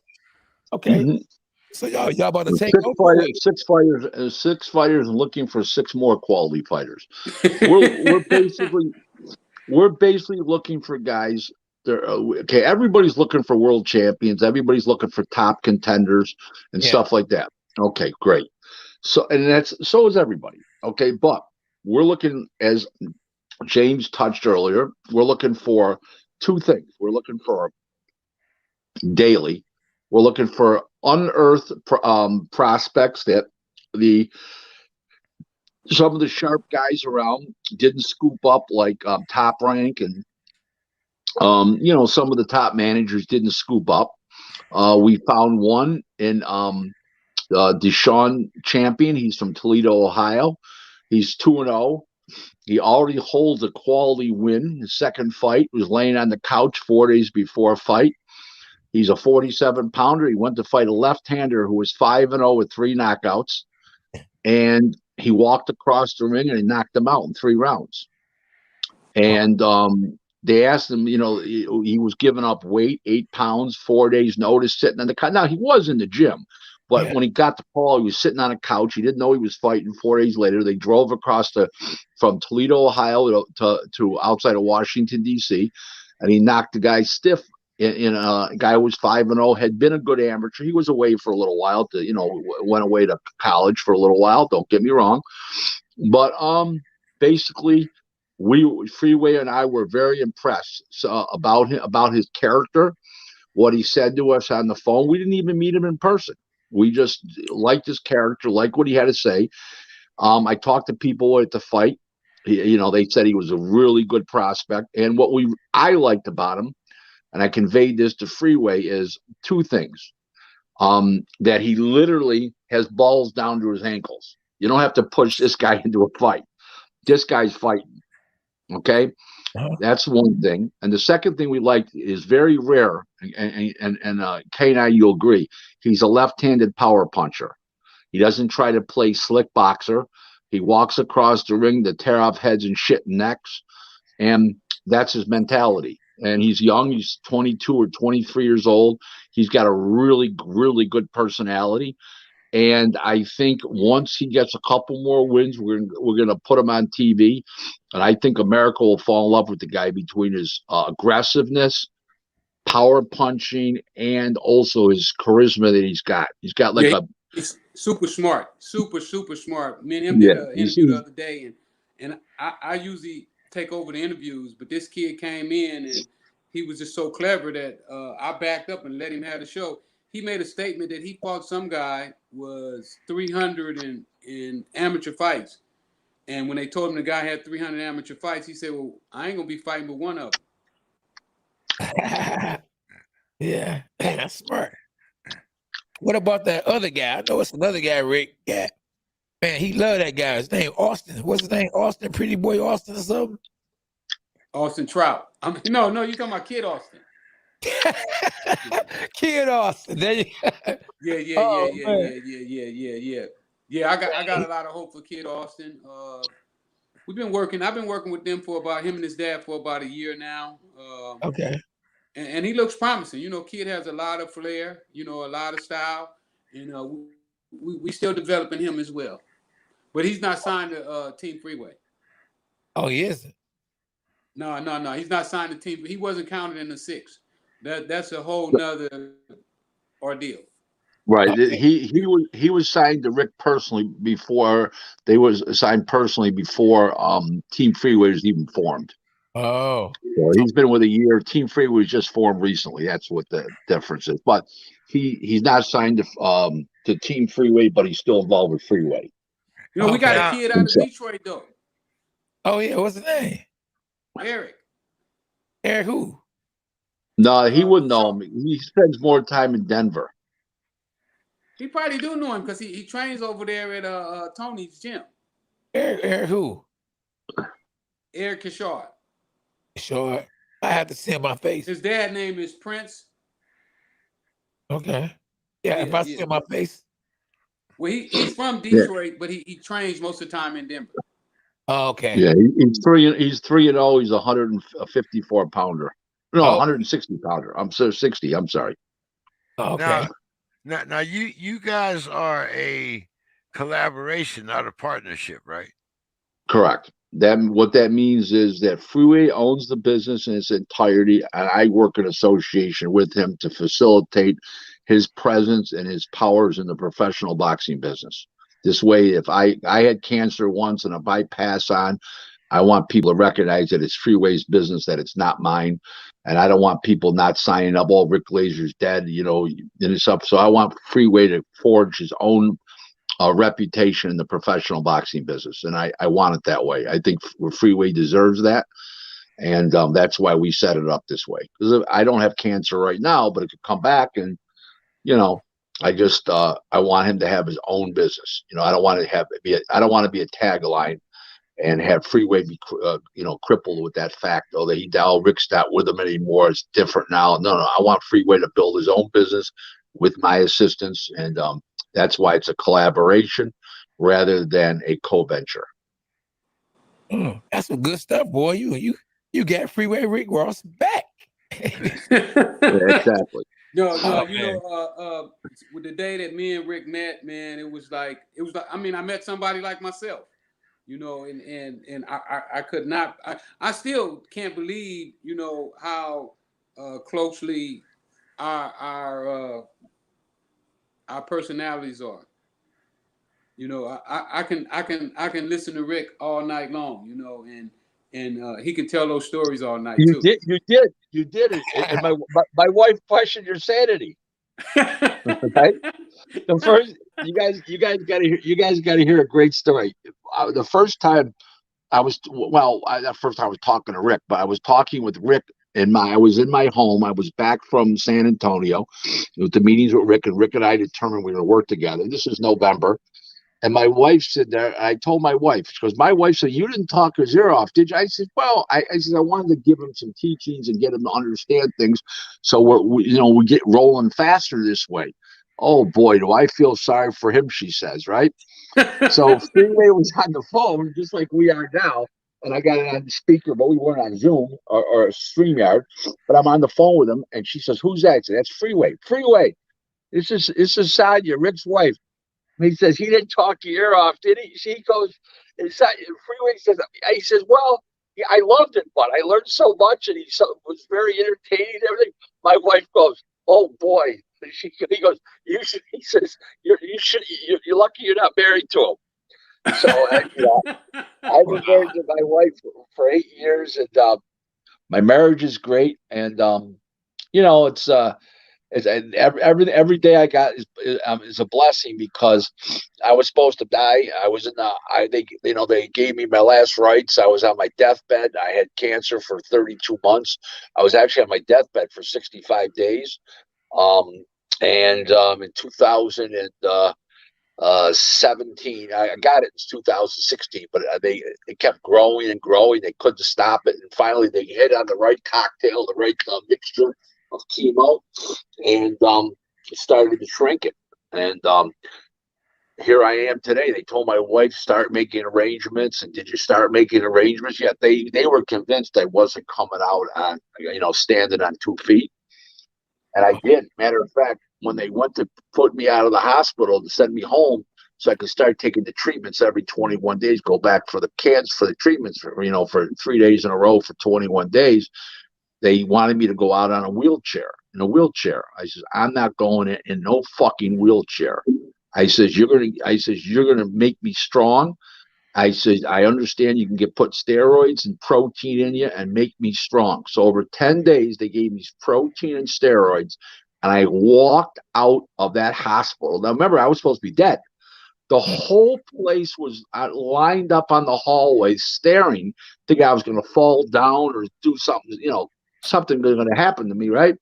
Okay. Mhm. So y'all about to take Six over? fighters, 6 fighters, and looking for 6 more quality fighters. We're basically looking for guys. Okay, everybody's looking for world champions. Everybody's looking for top contenders and Yeah. stuff like that. Okay, great. So is everybody. Okay, but we're looking, as James touched earlier, we're looking for 2 things. We're looking for daily. We're looking for unearthed prospects that the some of the sharp guys around didn't scoop up, like Top Rank, and some of the top managers didn't scoop up. We found one in Deshaun Champion. He's from Toledo, Ohio. He's 2-0. He already holds a quality win. His second fight was laying on the couch 4 days before a fight. He's a 47-pounder. He went to fight a left-hander who was 5-0 with 3 knockouts, and he walked across the ring and he knocked him out in 3 rounds. And they asked him, he was giving up weight, 8 pounds, 4 days notice, sitting on the couch. Now, he was in the gym, but when he got the call, he was sitting on a couch. He didn't know he was fighting. 4 days later, they drove across from Toledo, Ohio to outside of Washington, D.C., and he knocked the guy stiff. In a guy who was 5-0, had been a good amateur. He was away for a little while. Went away to college for a little while. Don't get me wrong, but basically, Freeway and I were very impressed about him, about his character, what he said to us on the phone. We didn't even meet him in person. We just liked his character, liked what he had to say. I talked to people at the fight. They said he was a really good prospect, and what I liked about him, and I conveyed this to Freeway, is 2 things. That he literally has balls down to his ankles. You don't have to push this guy into a fight. This guy's fighting. Okay? That's one thing. And the second thing we liked is very rare, and Kay and I, you'll agree, he's a left-handed power puncher. He doesn't try to play slick boxer. He walks across the ring to tear off heads and shit necks, and that's his mentality. And he's young. He's 22 or 23 years old. He's got a really, really good personality. And I think once he gets a couple more wins, we're going to put him on TV. And I think America will fall in love with the guy between his aggressiveness, power punching, and also his charisma that he's got. He's got he's super smart, super smart. Me and him did an interview the other day, and I usually take over the interviews, but this kid came in and he was just so clever that I backed up and let him have the show. He made a statement that he fought some guy was 300 in amateur fights, and when they told him the guy had 300 amateur fights, he said, "Well, I ain't gonna be fighting but one of them." Yeah, that's smart. What about that other guy? I know it's another guy, Rick. Yeah. Man, he loved that guy. His name Austin. What's his name? Austin, Pretty Boy Austin or something? Austin Trout. No, you talking about Kid Austin. Kid Austin. There you go. Yeah, I got a lot of hope for Kid Austin. I've been working with them for about him and his dad for about a year now. Okay. And he looks promising. Kid has a lot of flair, a lot of style. We still developing him as well. But he's not signed to Team Freeway. Oh, he isn't? No. He's not signed to Team. He wasn't counted in the 6. That's a whole nother ordeal. Right. Okay. He was signed to Rick personally before Team Freeway was even formed. Oh. So he's been with a year. Team Freeway was just formed recently. That's what the difference is. But he's not signed to Team Freeway, but he's still involved with Freeway. We got a kid out of Detroit though. Oh yeah, what's his name? Eric. Eric who? No, he wouldn't know him. He spends more time in Denver. He probably do know him because he trains over there at Tony's gym. Eric who? Eric Kishore. Sure. I have to see my face. His dad name is Prince. Okay. Yeah, if I see my face. Well, he's from Detroit, but he trains most of the time in Denver. Oh, okay. Yeah, he's 3-0. He's 154 pounder. No, Oh, 160 pounder. I'm so 60. I'm sorry. okay. Now, you guys are a collaboration, not a partnership, right? Correct. Then what that means is that Freeway owns the business in its entirety, and I work in association with him to facilitate his presence and his powers in the professional boxing business. This way, if I had cancer once, and if I pass on, I want people to recognize that it's Freeway's business, that it's not mine, and I don't want people not signing up. Oh, Rick Glaser's dead, and it's up. So I want Freeway to forge his own reputation in the professional boxing business, and I want it that way. I think Freeway deserves that, and that's why we set it up this way. Because I don't have cancer right now, but it could come back, and I just I want him to have his own business. I don't want to I don't want to be a tagline and have Freeway be crippled with that fact, that Rick's not with him anymore. It's different now. No, I want Freeway to build his own business with my assistance, and that's why it's a collaboration rather than a co-venture. That's some good stuff, boy. You got Freeway Rick Ross back. Yeah, exactly. No, Oh, with the day that me and Rick met, man, it was like I mean, I met somebody like myself, and I could not, I still can't believe, how closely our personalities are. I can listen to Rick all night long, and he can tell those stories all night too. You did it. And my wife questioned your sanity. Right? The first, you guys got to hear a great story. The first time I was talking to Rick, but I was talking with Rick. I was in my home. I was back from San Antonio with the meetings with Rick, and Rick and I determined we were going to work together. This is November. And my wife said there, I told my wife, because my wife said, "You didn't talk his ear off, did you?" I said, "Well, I said I wanted to give him some teachings and get him to understand things, so we get rolling faster this way." Oh boy, do I feel sorry for him, she says, right? So Freeway was on the phone, just like we are now, and I got it on the speaker, but we weren't on Zoom or StreamYard. But I'm on the phone with him, and she says, "Who's that?" I said, "That's Freeway. Freeway, this is Sadia, Rick's wife." He says, "He didn't talk your ear off, did he?" She goes, Freeway says, he says, "Well, yeah, I loved it, but I learned so much, and was very entertaining and everything." My wife goes, "Oh boy." He goes, "You should," he says, you're lucky you're not married to him." So, I've been married to my wife for 8 years, and my marriage is great. And, it's every day I got is a blessing, because I was supposed to die. I was they gave me my last rites. I was on my deathbed. I had cancer for 32 months. I was actually on my deathbed for 65 days. And in 2017, I got it in 2016, but it kept growing and growing. They couldn't stop it, and finally they hit on the right cocktail, the right mixture of chemo, and it started to shrink it. And here I am today. They told my wife, "Start making arrangements." And did you start making arrangements yet? They were convinced I wasn't coming out on, standing on 2 feet. And I did. Matter of fact, when they went to put me out of the hospital to send me home so I could start taking the treatments every 21 days, go back for the treatments for 3 days in a row for 21 days, they wanted me to go out in a wheelchair. I says, "I'm not going in no fucking wheelchair." I says, you're gonna make me strong." I said, "I understand you can put steroids and protein in you and make me strong." So over 10 days, they gave me protein and steroids, and I walked out of that hospital. Now, remember, I was supposed to be dead. The whole place was lined up on the hallway, staring, thinking I was going to fall down or do something, something was going to happen to me, right?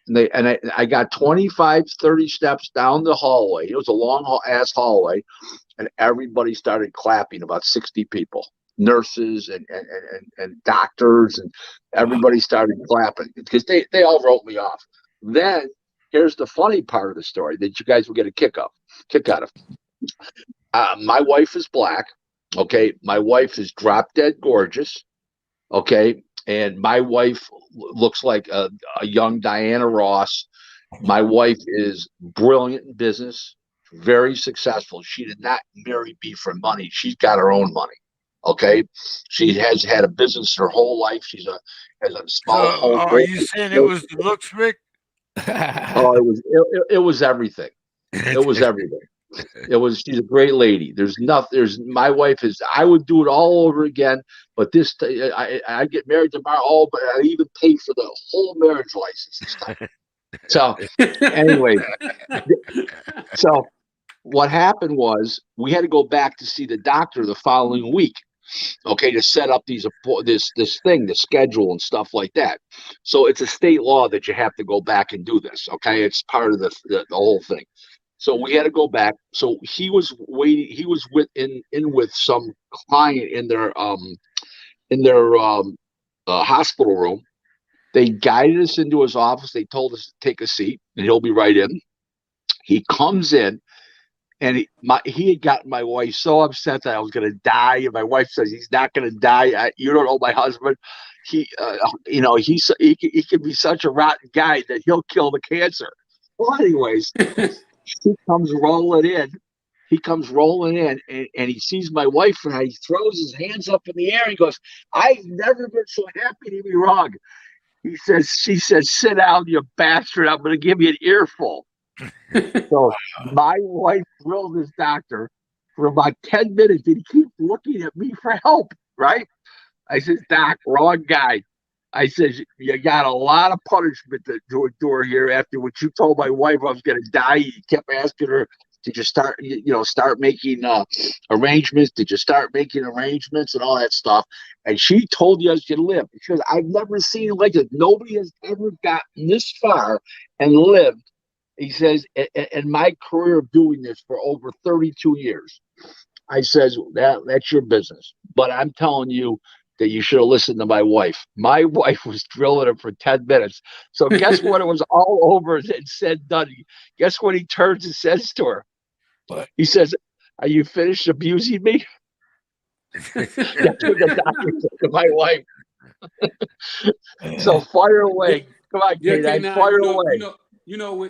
And I got 25, 30 steps down the hallway. It was a long ass hallway. And everybody started clapping, about 60 people, nurses and doctors, and everybody started clapping because they all wrote me off. Then here's the funny part of the story that you guys will get a kick out of. My wife is black. Okay, my wife is drop dead gorgeous. Okay, and my wife looks like a young Diana Ross. My wife is brilliant in business, very successful. She did not marry me for money. She's got her own money. Okay, she has had a business her whole life. She's a has a So, small home. are you saying it was the looks, Rick? Oh, it was everything. It was everything. It was she's a great lady. There's nothing. There's my wife is. I would do it all over again. But I get married tomorrow. Oh, but I even pay for the whole marriage license this time. So anyway, so what happened was we had to go back to see the doctor the following week. Okay, to set up this thing, the schedule and stuff like that. So it's a state law that you have to go back and do this. Okay, it's part of the whole thing. So we had to go back. So he was waiting. He was in with some client in their hospital room. They guided us into his office. They told us to take a seat, and he'll be right in. He comes in, and he had gotten my wife so upset that I was going to die. And my wife says he's not going to die. You don't know my husband. He can be such a rotten guy that he'll kill the cancer. Well, anyways, he comes rolling in. He comes rolling in, and he sees my wife, and he throws his hands up in the air. And he goes, "I've never been so happy to be wrong." She says, "Sit down, you bastard. I'm going to give you an earful." So my wife drilled this doctor for about 10 minutes, and he keeps looking at me for help, right? I says, "Doc, wrong guy." I says, "You got a lot of punishment to endure here after what you told my wife I was going to die." You kept asking her, "Did you start making arrangements? Did you start making arrangements and all that stuff?" And she told you I was going to live. She goes, "I've never seen it like this. Nobody has ever gotten this far and lived." He says, "In my career of doing this for over 32 years." I says, that's your business. But I'm telling you that you should have listened to my wife. My wife was drilling him for 10 minutes. So guess what? It was all over and said, done. Guess what he turns and says to her? What? He says, "Are you finished abusing me?" That's what the doctor said to my wife. So fire away. Come on, Yeah, Kate. K9, Fire away.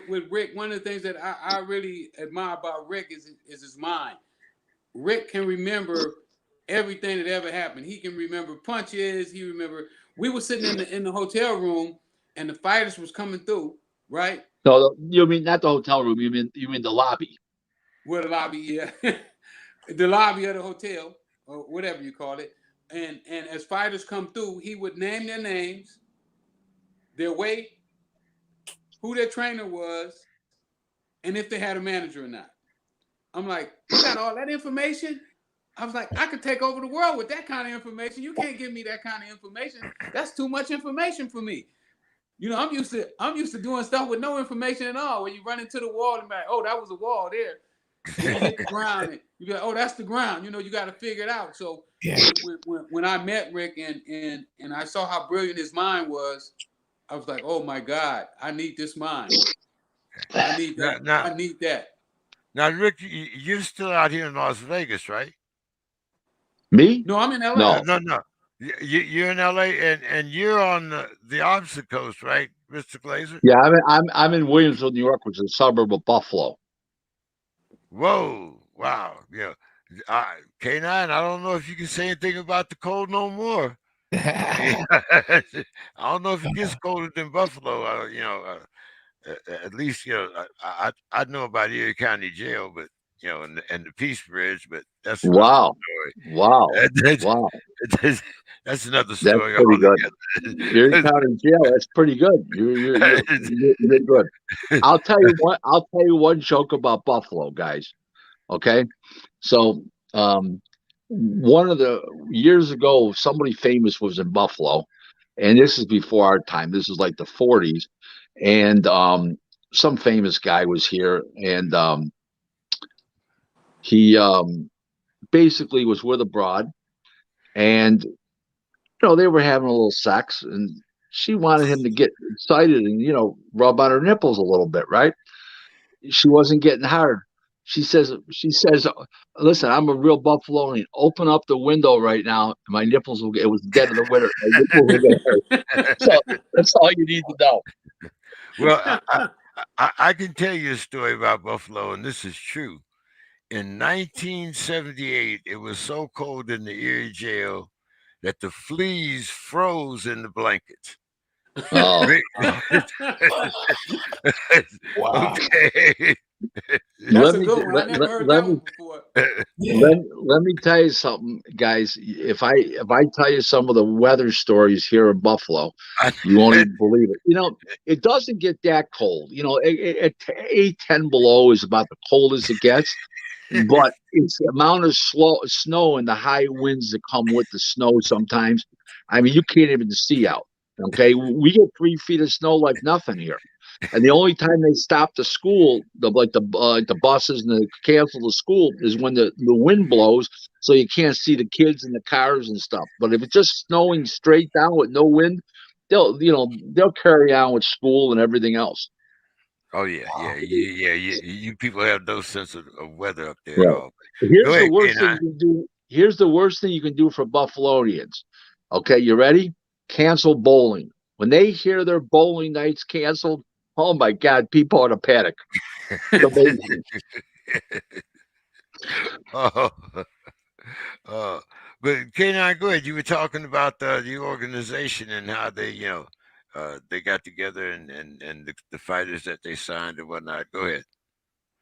with Rick, one of the things that I really admire about Rick is his mind. Rick can remember everything that ever happened. He can remember punches. He remember we were sitting in the hotel room and the fighters was coming through, right? No, you mean not the hotel room. You mean the lobby. Where the lobby, yeah. The lobby of the hotel, or whatever you call it. And as fighters come through, he would name their names, their weight, who their trainer was, and if they had a manager or not. I'm like, you got all that information? I was like, I could take over the world with that kind of information. You can't give me that kind of information. That's too much information for me. You know, I'm used to doing stuff with no information at all. When you run into the wall and be like, oh, that was a wall there. When you hit the ground, and you go, oh, that's the ground. You know, you got to figure it out. So when I met Rick and I saw how brilliant his mind was, I was like, oh my God, I need this mind. I need that. I need that. Now, Rick, you're still out here in Las Vegas, right? Me? No, I'm in LA. No. You're in LA, and you're on the opposite coast, right, Mr. Glaser? Yeah, I'm in Williamsville, New York, which is a suburb of Buffalo. Whoa! Wow! Yeah, K9. I don't know if you can say anything about the cold no more. I don't know if it gets colder than Buffalo. At least I know about Erie County Jail, but and the Peace Bridge, but that's another story. Wow. That's another That's story. pretty good. Erie County Jail. That's pretty good. You're good. I'll tell you one joke about Buffalo, guys. Okay, so one of the years ago, somebody famous was in Buffalo, and this is before our time. This is like the 40s, and some famous guy was here, and he basically was with a broad, and they were having a little sex, and she wanted him to get excited and rub on her nipples a little bit, right? She wasn't getting hard. She says, listen, I'm a real Buffalonian. Open up the window right now. My nipples will get, it was dead of the winter. My nipples will get hurt. So that's all you need to know. Well, I can tell you a story about Buffalo, and this is true. In 1978, it was so cold in the Erie jail that the fleas froze in the blankets. Oh, Wow. Okay. That's let a me good one. I never heard let that me one before. Yeah. let me tell you something, guys. If I tell you some of the weather stories here in Buffalo, you won't even believe it. It doesn't get that cold. At 8, 10 below is about the coldest it gets. But it's the amount of snow and the high winds that come with the snow sometimes. I mean, you can't even see out. Okay, we get 3 feet of snow like nothing here. And the only time they stop the school, the buses and they cancel the school is when the wind blows, so you can't see the kids and the cars and stuff. But if it's just snowing straight down with no wind, they'll carry on with school and everything else. Oh yeah. You people have no sense of weather up there at Right. all. Go Here's the ahead, worst thing K9. you can do. Here's the worst thing you can do for Buffalonians. Okay, you ready? Cancel bowling. When they hear their bowling nights canceled, oh my God, people are to panic. It's amazing. Oh, oh, but K9, go ahead. You were talking about the organization and how they got together and the fighters that they signed and whatnot. Go ahead.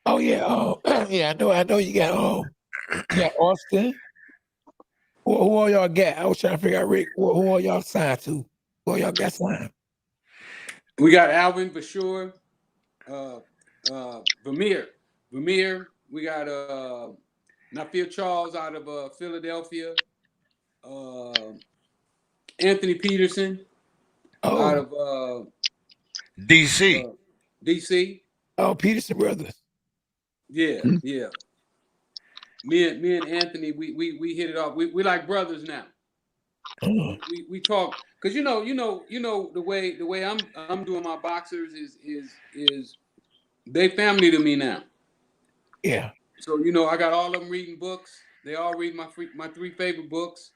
Oh yeah. Yeah. I know. You got Austin. Who all y'all got? I was trying to figure out, Rick. Who all y'all signed to? Who all y'all got signed? We got Alvin Bashur, Vermeer. We got Nafir Charles out of Philadelphia. Uh, Anthony Peterson out Oh, of DC. DC. Peterson brothers. Yeah, Hmm? yeah. Me and Anthony, we hit it off. We like brothers now. Oh, We talk because the way I'm doing my boxers is they family to me now. yeah. So I got all of them reading books. They all read my 3 favorite books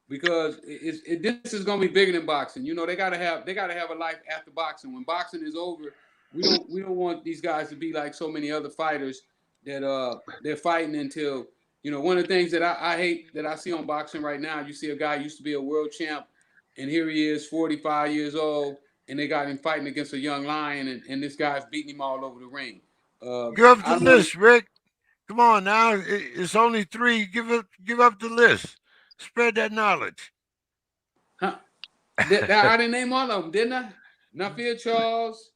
because this is gonna be bigger than boxing. They gotta have a life after boxing. When boxing is over, we don't want these guys to be like so many other fighters that they're fighting until one of the things that I hate that I see on boxing right now. You see a guy used to be a world champ, and here he is, 45 years old, and they got him fighting against a young lion, and this guy's beating him all over the ring. Give up I the don't want to. list, Rick. Come on now. It's only three. Give up the list. Spread that knowledge. Huh? I didn't name all of them, didn't I? Nafir Charles,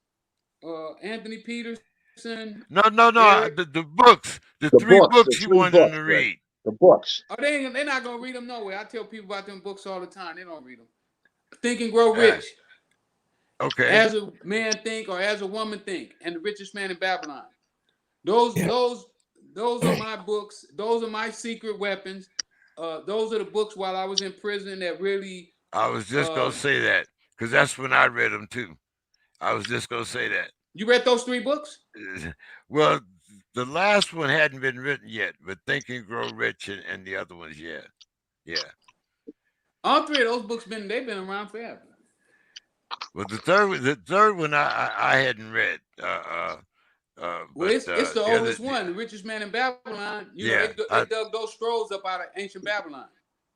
Anthony Peterson, No. Eric. The books. The The three books, the books you 3 wanted them books, to Rick. read. The books. Oh, they're not gonna read them no way. I tell people about them books all the time. They don't read them. Think and Grow Ah, Rich, okay. As a Man Think or As a Woman Think, and The Richest Man in Babylon. Those Yeah. those those are my books. Those are my secret weapons. Those are the books while I was in prison that really. I was just gonna Uh, say that because that's when I read them too. I was just gonna say that. you read those 3 books? Well, the last one hadn't been written yet, but Think and Grow Rich and the other ones, yeah. All 3 of those books they've been around forever. Well, the third one I hadn't read. Well, But it's the the other, oldest one, The Richest Man in Babylon. yeah, They dug those scrolls up out of ancient Babylon.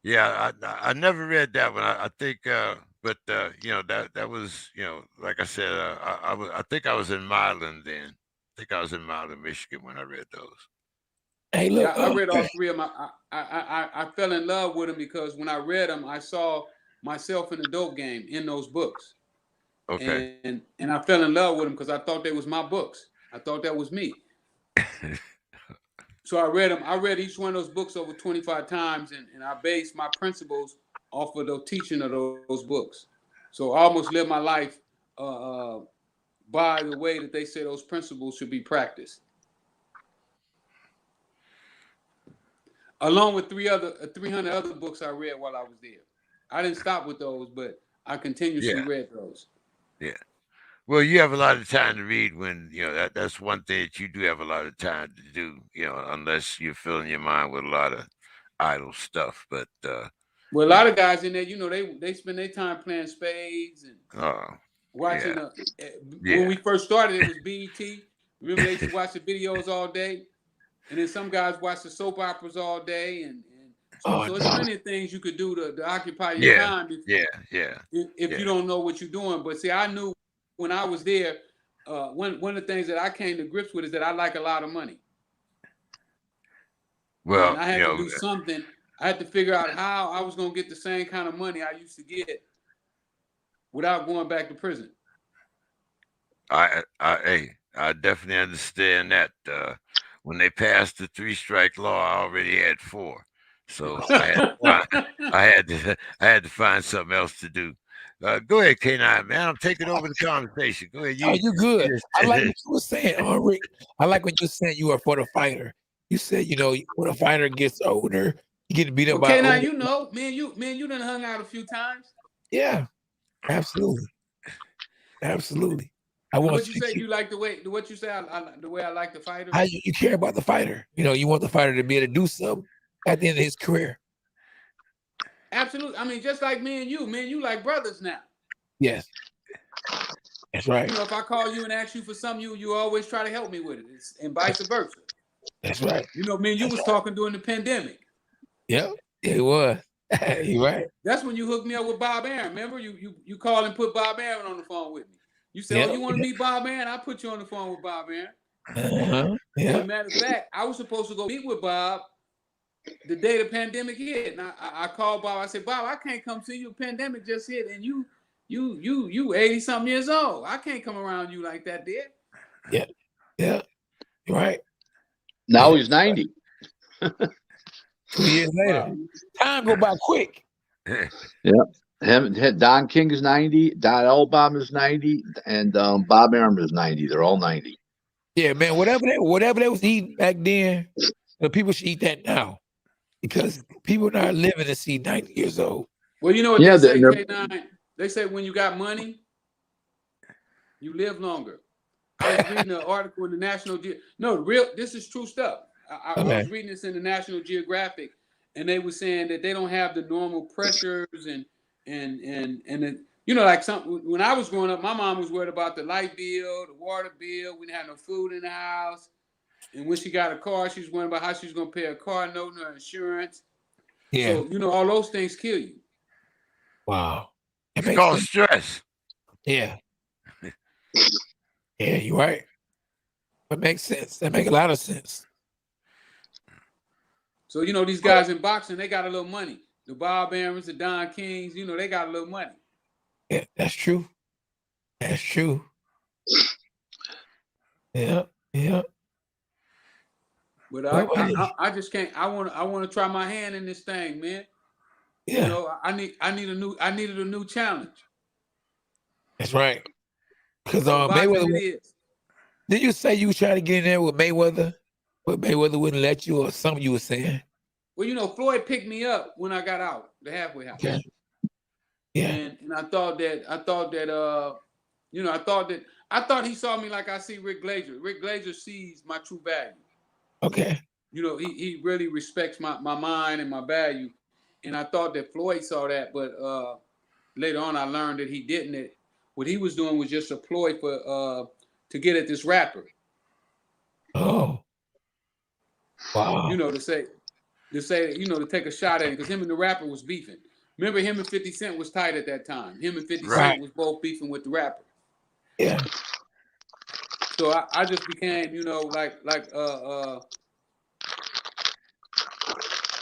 I never read that one. I think, but that was like I said, I think I was in Milan then. I think I was in Milan, Michigan when I read those. Hey, Yeah, look. I read all 3 of them. I fell in love with them because when I read them, I saw myself in the dope game in those books, Okay. and I fell in love with them because I thought they was my books. I thought that was me. So I read them. I read each one of those books over 25 times, and I based my principles off of the teaching of those books. So I almost lived my life by the way that they say those principles should be practiced. Along with 300 other books I read while I was there. I didn't stop with those, but I continuously Yeah, read those. yeah. Well, you have a lot of time to read when that's one thing that you do have a lot of time to do. Unless you're filling your mind with a lot of idle stuff. But Well, a lot of guys in there, they spend their time playing spades and watching. yeah, When yeah. we first started, it was BET. Remember, they used to watch the videos all day, and then some guys watch the soap operas all day, and so Oh, it's plenty of things you could do to occupy your Yeah, time yeah, if you yeah. don't know what you're doing. But see, I knew when I was there, one of the things that I came to grips with is that I like a lot of money, and Well, I had to do something. I had to figure out how I was going to get the same kind of money I used to get without going back to prison. I definitely understand that. When they passed the 3-strike law, I already had 4, so I had to find something else to do. Go ahead, K9, man. I'm taking over the conversation. Go ahead. oh, you good. I like You what you were saying, Rick. I like when you said you were for the fighter. You said, when a fighter gets older, you get beat up by Okay, now older. man, you done hung out a few times. Yeah, absolutely. Absolutely. I want What you say? You like the way what you say? The way I like the fighter. how you care about the fighter. You want the fighter to be able to do something at the end of his career. Absolutely. I mean, just like me and you like brothers now. Yes. That's right. If I call you and ask you for something, you always try to help me with it, and vice versa. That's right. Me and you was talking during the pandemic. Yep, it was. You're right. That's when you hooked me up with Bob Aaron. Remember, you called and put Bob Aaron on the phone with me. You said, "Oh, you want to meet Bob Aaron? I put you on the phone with Bob Aaron." Yeah. As a matter of fact, I was supposed to go meet with Bob the day the pandemic hit, and I called Bob. I said, "Bob, I can't come see you. Pandemic just hit, and you 80-something years old. I can't come around you like that, dear." Yeah. Yeah. You're right. Now he's 90. 2 years later. Wow. Time go by quick. Yeah. Don King is 90. Don Elbaum is 90. And Bob Arum is 90. They're all 90. Yeah, man. Whatever they was eating back then, the people should eat that now. Because people not living to see 90 years old. Well, you know what they say, K9? They say when you got money, you live longer. I was reading an article in the National this is true stuff. I was reading this in the National Geographic, and they were saying that they don't have the normal pressures and like when I was growing up, my mom was worried about the light bill, the water bill. We didn't have no food in the house. And when she got a car, she was worried about how she was going to pay a car note and her insurance. Yeah. So, all those things kill you. Wow. It's called stress. Yeah. Yeah, you're right. That makes sense. That makes a lot of sense. So, these guys in boxing, they got a little money. The Bob Arons, the Don Kings, they got a little money. Yeah, that's true. That's true. Yeah, yeah. But I just can't. I want to try my hand in this thing, man. Yeah. I needed a new challenge. That's right. Because Mayweather. Did you say you tried to get in there with Mayweather, but Mayweather wouldn't let you, or something you were saying? Well, Floyd picked me up when I got out the halfway house. Okay. Yeah. And I thought that he saw me like I see Rick Glaser. Rick Glaser sees my true value. Okay. He really respects my mind and my value. And I thought that Floyd saw that, but later on I learned that he didn't. That what he was doing was just a ploy to get at this rapper. Oh. Wow. To take a shot at him, because him and the rapper was beefing. Remember, him and 50 Cent was tight at that time. Him and 50 Cent was both beefing with the rapper. Yeah. So I just became, I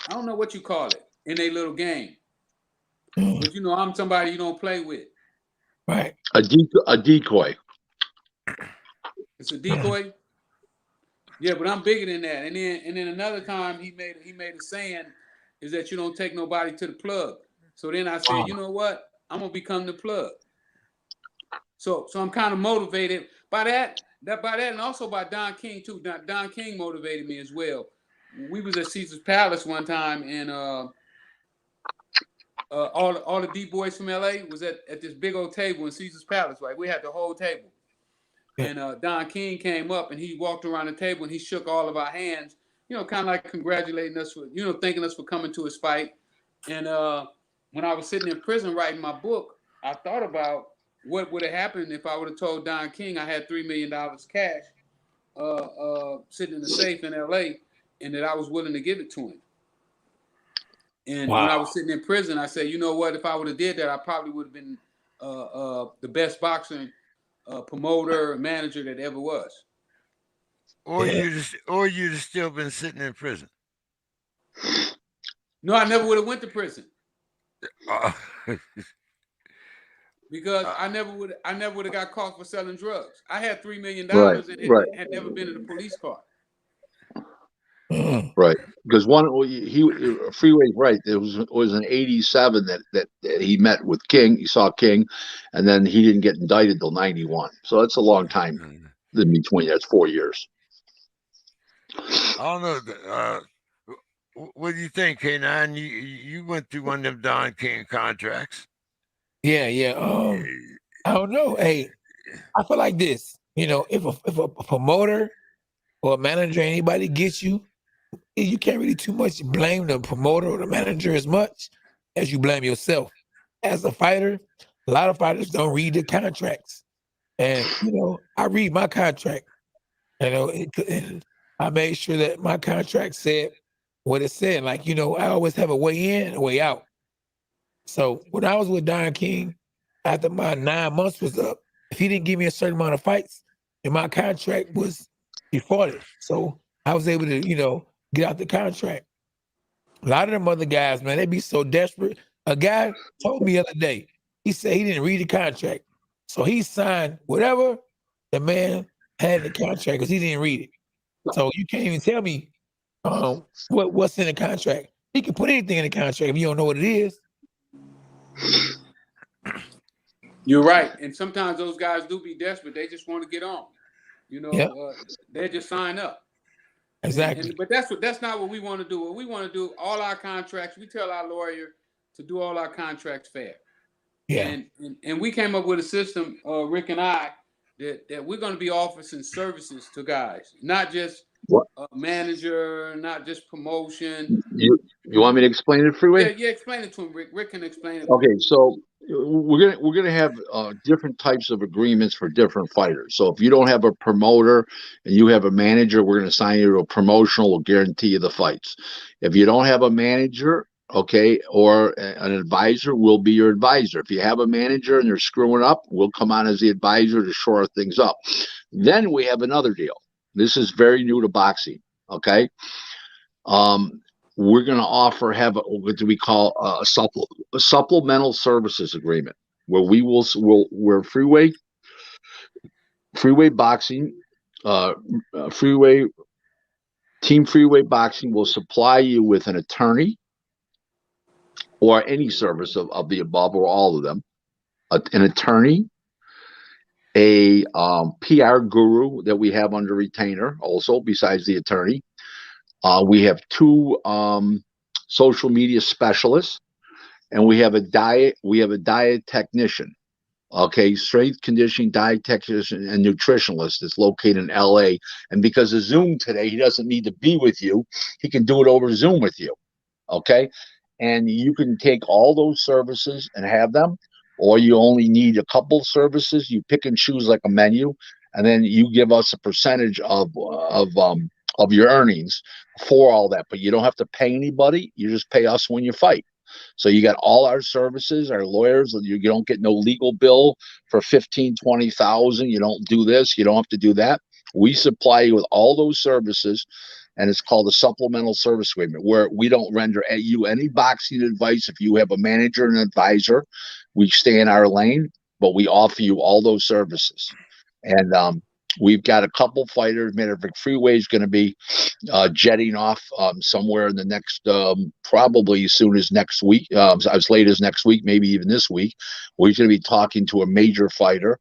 don't know what you call it in a little game. But I'm somebody you don't play with. Right. A decoy. It's a decoy. Yeah, but I'm bigger than that. And then another time he made a saying is that you don't take nobody to the plug. So then I said, you know what? I'm gonna become the plug. So I'm kind of motivated by that, and also by Don King too. Don King motivated me as well. We was at Caesar's Palace one time, and all the D boys from LA was at this big old table in Caesar's Palace. Right, we had the whole table. And Don King came up and he walked around the table and he shook all of our hands, kind of like congratulating us for, thanking us for coming to his fight. And when I was sitting in prison writing my book, I thought about what would have happened if I would have told Don King I had $3 million cash sitting in the safe in LA and that I was willing to give it to him. And when I was sitting in prison, I said, you know what, if I would have did that, I probably would have been the best boxer, promoter, manager that ever was. Or you'd have still been sitting in prison. No, I never would have went to prison. Because I never would have got caught for selling drugs. I had $3 million and had never been in a police car. Right, because Freeway's right. It was in '87 that he met with King. He saw King, and then he didn't get indicted till '91. So that's a long time in between. That's 4 years. I don't know. What do you think, K9? You went through one of them Don King contracts. Yeah. I don't know. Hey, I feel like this. If a promoter or a manager, anybody gets you, you can't really too much blame the promoter or the manager as much as you blame yourself. As a fighter, a lot of fighters don't read the contracts. And, I read my contract, and I made sure that my contract said what it said. Like, I always have a way in and a way out. So when I was with Don King, after my 9 months was up, if he didn't give me a certain amount of fights, then my contract was defaulted. So I was able to, get out the contract. A lot of them other guys, man, they be so desperate. A guy told me the other day, he said he didn't read the contract. So he signed whatever the man had in the contract because he didn't read it. So you can't even tell me what's in the contract. He can put anything in the contract if you don't know what it is. You're right. And sometimes those guys do be desperate. They just want to get on. They just sign up. Exactly. But that's not what we want to do. What we want to do, all our contracts, we tell our lawyer to do all our contracts fair. Yeah. And we came up with a system, Rick and I, that we're going to be offering services to guys, not just a manager, not just promotion. You want me to explain it, Freeway? Yeah, explain it to him, Rick. Rick can explain it. Okay, so we're gonna have different types of agreements for different fighters. So if you don't have a promoter and you have a manager, we're gonna sign you to a promotional. We'll guarantee you the fights. If you don't have a manager, okay, or an advisor, we'll be your advisor. If you have a manager and they're screwing up, we'll come on as the advisor to shore things up. Then we have another deal. This is very new to boxing. Okay. We're going to have what do we call a supplemental services agreement, where where Freeway Boxing, Team Freeway Boxing will supply you with an attorney or any service of the above or all of them, an attorney, a PR guru that we have under retainer also besides the attorney. We have 2 social media specialists, and we have a diet technician. Okay, strength conditioning diet technician and nutritionalist that's located in LA. And because of Zoom today, he doesn't need to be with you. He can do it over Zoom with you. Okay. And you can take all those services and have them, or you only need a couple services. You pick and choose like a menu, and then you give us a percentage of your earnings for all that. But you don't have to pay anybody. You just pay us when you fight. So you got all our services, our lawyers. You don't get no legal bill for 15, 20,000. You don't do this. You don't have to do that. We supply you with all those services, and it's called a supplemental service agreement, where we don't render you any boxing advice. If you have a manager and an advisor, we stay in our lane, but we offer you all those services. And we've got a couple fighters. Maverick Freeway is going to be jetting off somewhere in the next, probably as soon as next week, as late as next week, maybe even this week. We're going to be talking to a major fighter,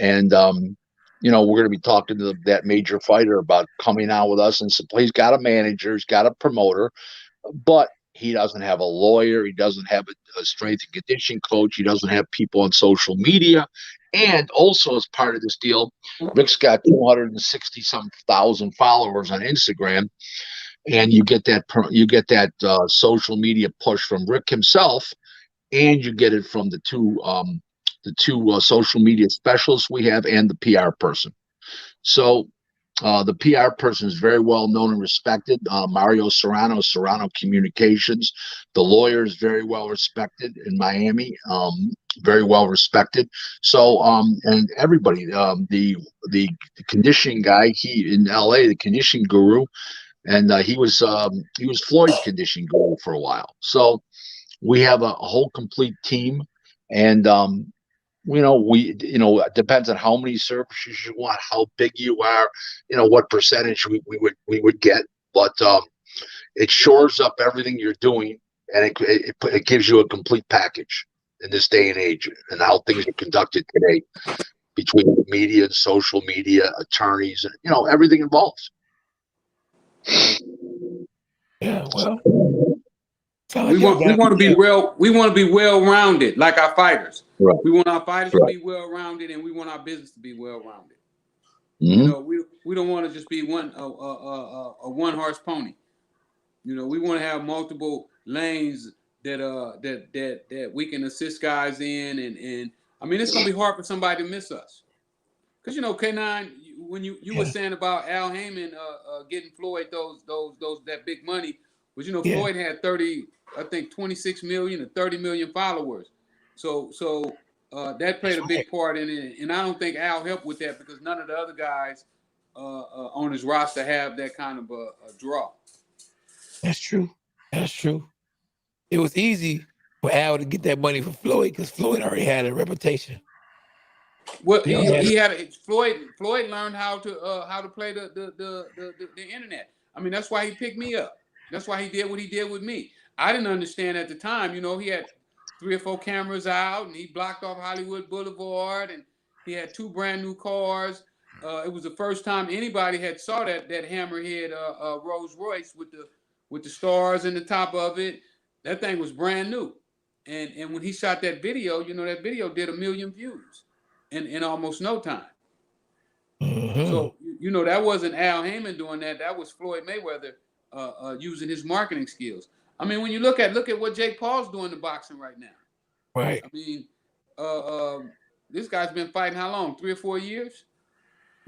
and we're going to be talking to that major fighter about coming out with us. And so he's got a manager, he's got a promoter, but He doesn't have a lawyer. He doesn't have a strength and conditioning coach. He doesn't have people on social media. And also, as part of this deal, Rick's got 260 some thousand followers on Instagram, and you get that social media push from Rick himself, and you get it from the two social media specialists we have and the PR person. So the PR person is very well known and respected. Mario Serrano Communications. The lawyer is very well respected in Miami, very well respected. So, and everybody, the conditioning guy, he in LA, the conditioning guru, and he was Floyd's conditioning guru for a while. So we have a whole complete team, and it depends on how many services you want, how big you are, what percentage we would get, but it shores up everything you're doing, and it gives you a complete package in this day and age, and how things are conducted today between the media and social media, attorneys, and everything involved. Yeah, well, we want to be well rounded, like our fighters. Right. We want our fighters to be well rounded, and we want our business to be well rounded. Mm-hmm. We don't want to just be a one horse pony. We want to have multiple lanes that we can assist guys in, and I mean, it's gonna be hard for somebody to miss us, because K9, when you were saying about Al Heyman getting Floyd that big money, but Floyd had 26 million or 30 million followers, so that played a big part in it, and I don't think Al helped with that, because none of the other guys on his roster have that kind of a draw. That's true. It was easy for Al to get that money for Floyd, because Floyd already had a reputation. Well, he had Floyd learned how to play the internet. I mean, that's why he picked me up. That's why he did what he did with me. I didn't understand at the time. He had 3 or 4 cameras out, and he blocked off Hollywood Boulevard, and he had 2 brand new cars. It was the first time anybody had saw that hammerhead Rolls Royce with the stars in the top of it. That thing was brand new, and when he shot that video, that video did 1 million views in almost no time. Mm-hmm. So that wasn't Al Heyman doing that. That was Floyd Mayweather using his marketing skills. I mean, when you look at what Jake Paul's doing to boxing right now. Right. I mean, this guy's been fighting how long? 3 or 4 years.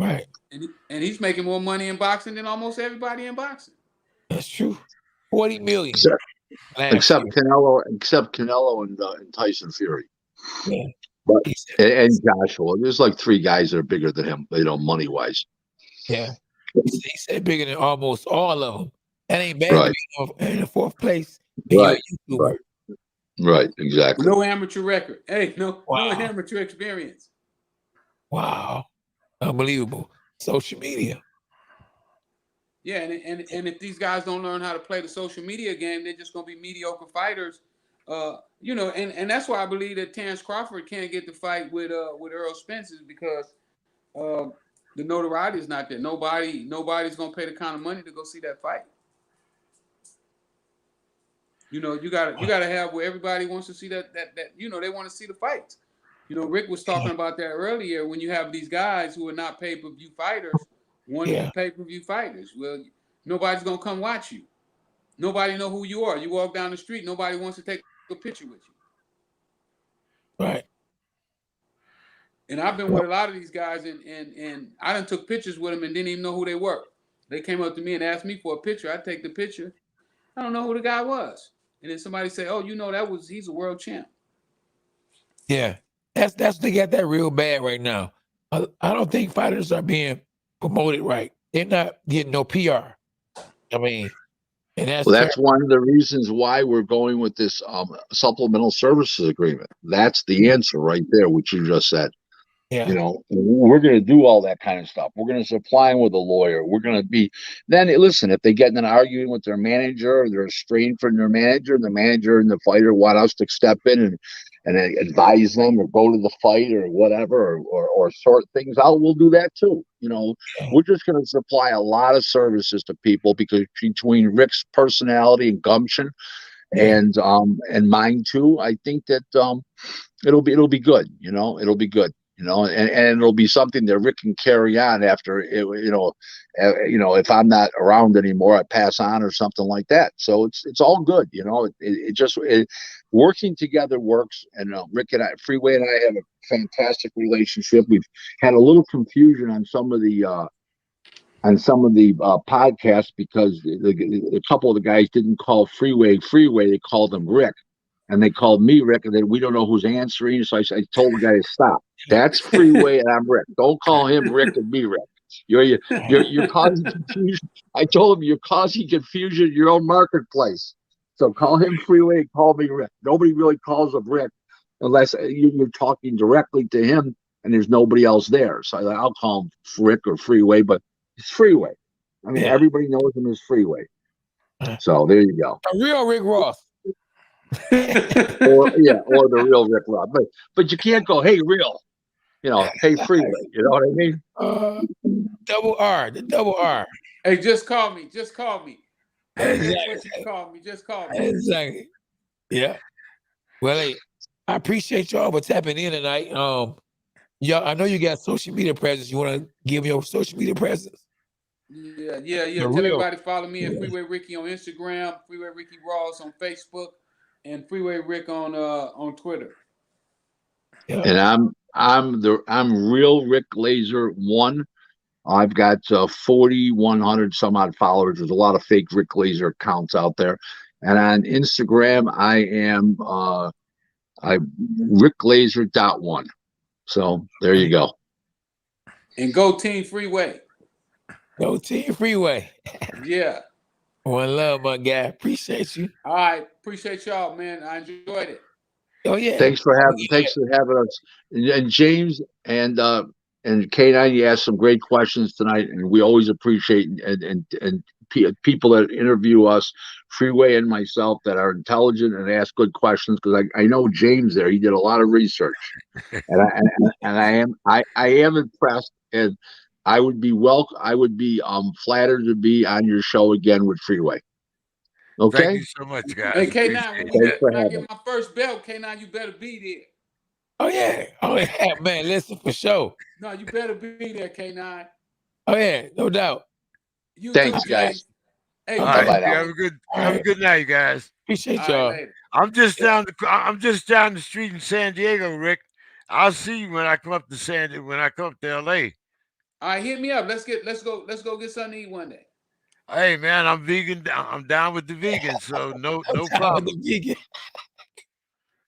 Right. And he's making more money in boxing than almost everybody in boxing. That's true. 40 million. Except Canelo and Tyson Fury. Yeah. But and Joshua, there's like 3 guys that are bigger than him, money wise. Yeah. He said bigger than almost all of them. That ain't bad. Right. In the 4th place. Right. Exactly. No amateur record. Hey, no amateur experience. Wow. Unbelievable. Social media. Yeah, and if these guys don't learn how to play the social media game, they're just gonna be mediocre fighters. And that's why I believe that Terrence Crawford can't get the fight with Earl Spence, because the notoriety is not there. Nobody's gonna pay the kind of money to go see that fight. You gotta have where everybody wants to see that they want to see the fights. Rick was talking about that earlier, when you have these guys who are not pay-per-view fighters wanting to be pay-per-view fighters. Well, nobody's gonna come watch you. Nobody know who you are. You walk down the street, nobody wants to take a picture with you. Right. And I've been with a lot of these guys, and I done took pictures with them and didn't even know who they were. They came up to me and asked me for a picture. I take the picture. I don't know who the guy was. And then somebody say, "Oh, he's a world champ." Yeah. They got that real bad right now. I don't think fighters are being promoted right. They're not getting no PR. I mean, and that's one of the reasons why we're going with this supplemental services agreement. That's the answer right there, which you just said. Yeah. We're going to do all that kind of stuff. We're going to supply them with a lawyer. We're going to be, then listen, if they get in an argument with their manager, or they're estranged from their manager, and the manager and the fighter want us to step in and advise them, or go to the fight, or whatever, or sort things out, we'll do that too. We're just going to supply a lot of services to people, because between Rick's personality and gumption and mine too. I think that it'll be good. It'll be good. And it'll be something that Rick can carry on after if I'm not around anymore, I pass on or something like that. So it's all good. Working together works. And Rick and Freeway and I have a fantastic relationship. We've had a little confusion on some of the podcasts because a couple of the guys didn't call Freeway, they called him Rick. And they called me Rick, and then we don't know who's answering. So I told the guy to stop. That's Freeway, and I'm Rick. Don't call him Rick and me Rick. You're causing confusion. I told him you're causing confusion in your own marketplace. So call him Freeway and call me Rick. Nobody really calls him Rick unless you're talking directly to him and there's nobody else there. So I'll call him Rick or Freeway, but it's Freeway. I mean, everybody knows him as Freeway. So there you go. A real Rick Ross. or the real Rick Ross. But you can't go, hey, real. Hey, Freeway. You know what I mean? Double R, the double R. Hey, just call me. Exactly. What you call me? Just call me. Exactly. Yeah. Well, hey, I appreciate y'all for tapping in tonight. Y'all, I know you got social media presence. You want to give your social media presence? Yeah. Tell everybody follow me at Freeway Ricky on Instagram, Freeway Ricky Ross on Facebook, and Freeway Rick on Twitter. Yeah. And I'm real Rick Glaser 1. I've got 4,100 some odd followers. There's a lot of fake Rick Glaser accounts out there. And on Instagram, I am RickGlaser.1. So there you go. And go Team Freeway. Go Team Freeway. Yeah. One love, my guy. Appreciate you. All right. Appreciate y'all, man. I enjoyed it. Oh yeah. Thanks for having us. And James and K9, you asked some great questions tonight, and we always appreciate and people that interview us, Freeway and myself, that are intelligent and ask good questions. Because I know James there; he did a lot of research, and I am impressed, and I would be flattered to be on your show again with Freeway. Okay. Thank you so much, guys. Hey, K9, when I get my first belt, K9, you better be there. Oh yeah, man. Listen, for sure. No, you better be there, K9. Oh yeah, no doubt. Thanks, too, guys. Hey, all right, have a good night, you guys. Appreciate y'all. Right, I'm just down the street in San Diego, Rick. I'll see you when I come up to LA. All right, hit me up. Let's go get something to eat one day. Hey man, I'm vegan. I'm down with the vegan, so no problem.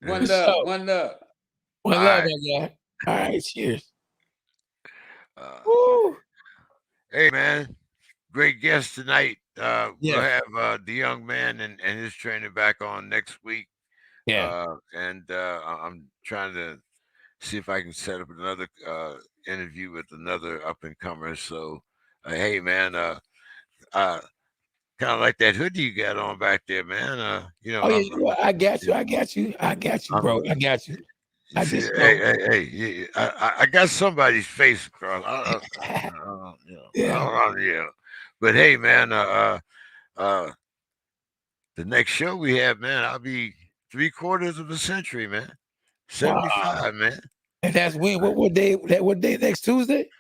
One love. One love, my guy. All right, cheers. Hey man, great guest tonight. We'll have the young man and his trainer back on next week. Yeah. I'm trying to see if I can set up another interview with another up and comer. So hey man, kind of like that hoodie you got on back there, man. I got you, bro. I got you. I got somebody's face, Carl. But hey, man, the next show we have, man, I'll be 3/4 of a century, man. 75, man. And that's when? What day? What day? Next Tuesday?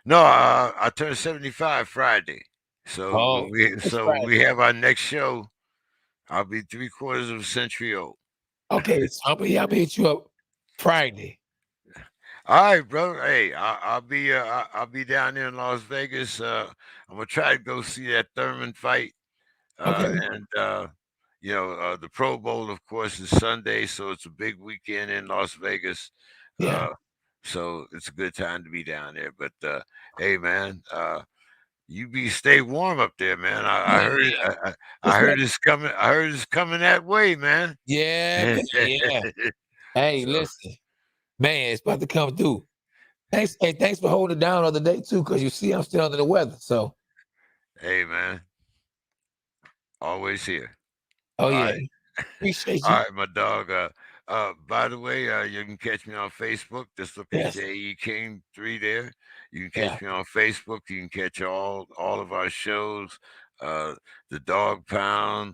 No, I turn 75 Friday. So we have our next show. I'll be 3/4 of a century old. Okay, so I'll hit you up Friday. All right, brother. Hey, I'll be down there in Las Vegas. I'm gonna try to go see that Thurman fight. And the Pro Bowl, of course, is Sunday, so it's a big weekend in Las Vegas. Yeah. So it's a good time to be down there. But hey, man, stay warm up there, man. I heard it's coming. I heard it's coming that way, man. Yeah. Hey, listen, man, it's about to come through. Thanks for holding it down the other day too, because you see I'm still under the weather. So, hey, man, always here. Oh yeah, right. Appreciate you. All right, my dog. By the way, you can catch me on Facebook. Just look at J.E. King 3 there. You can catch me on Facebook. You can catch all of our shows. The Dog Pound,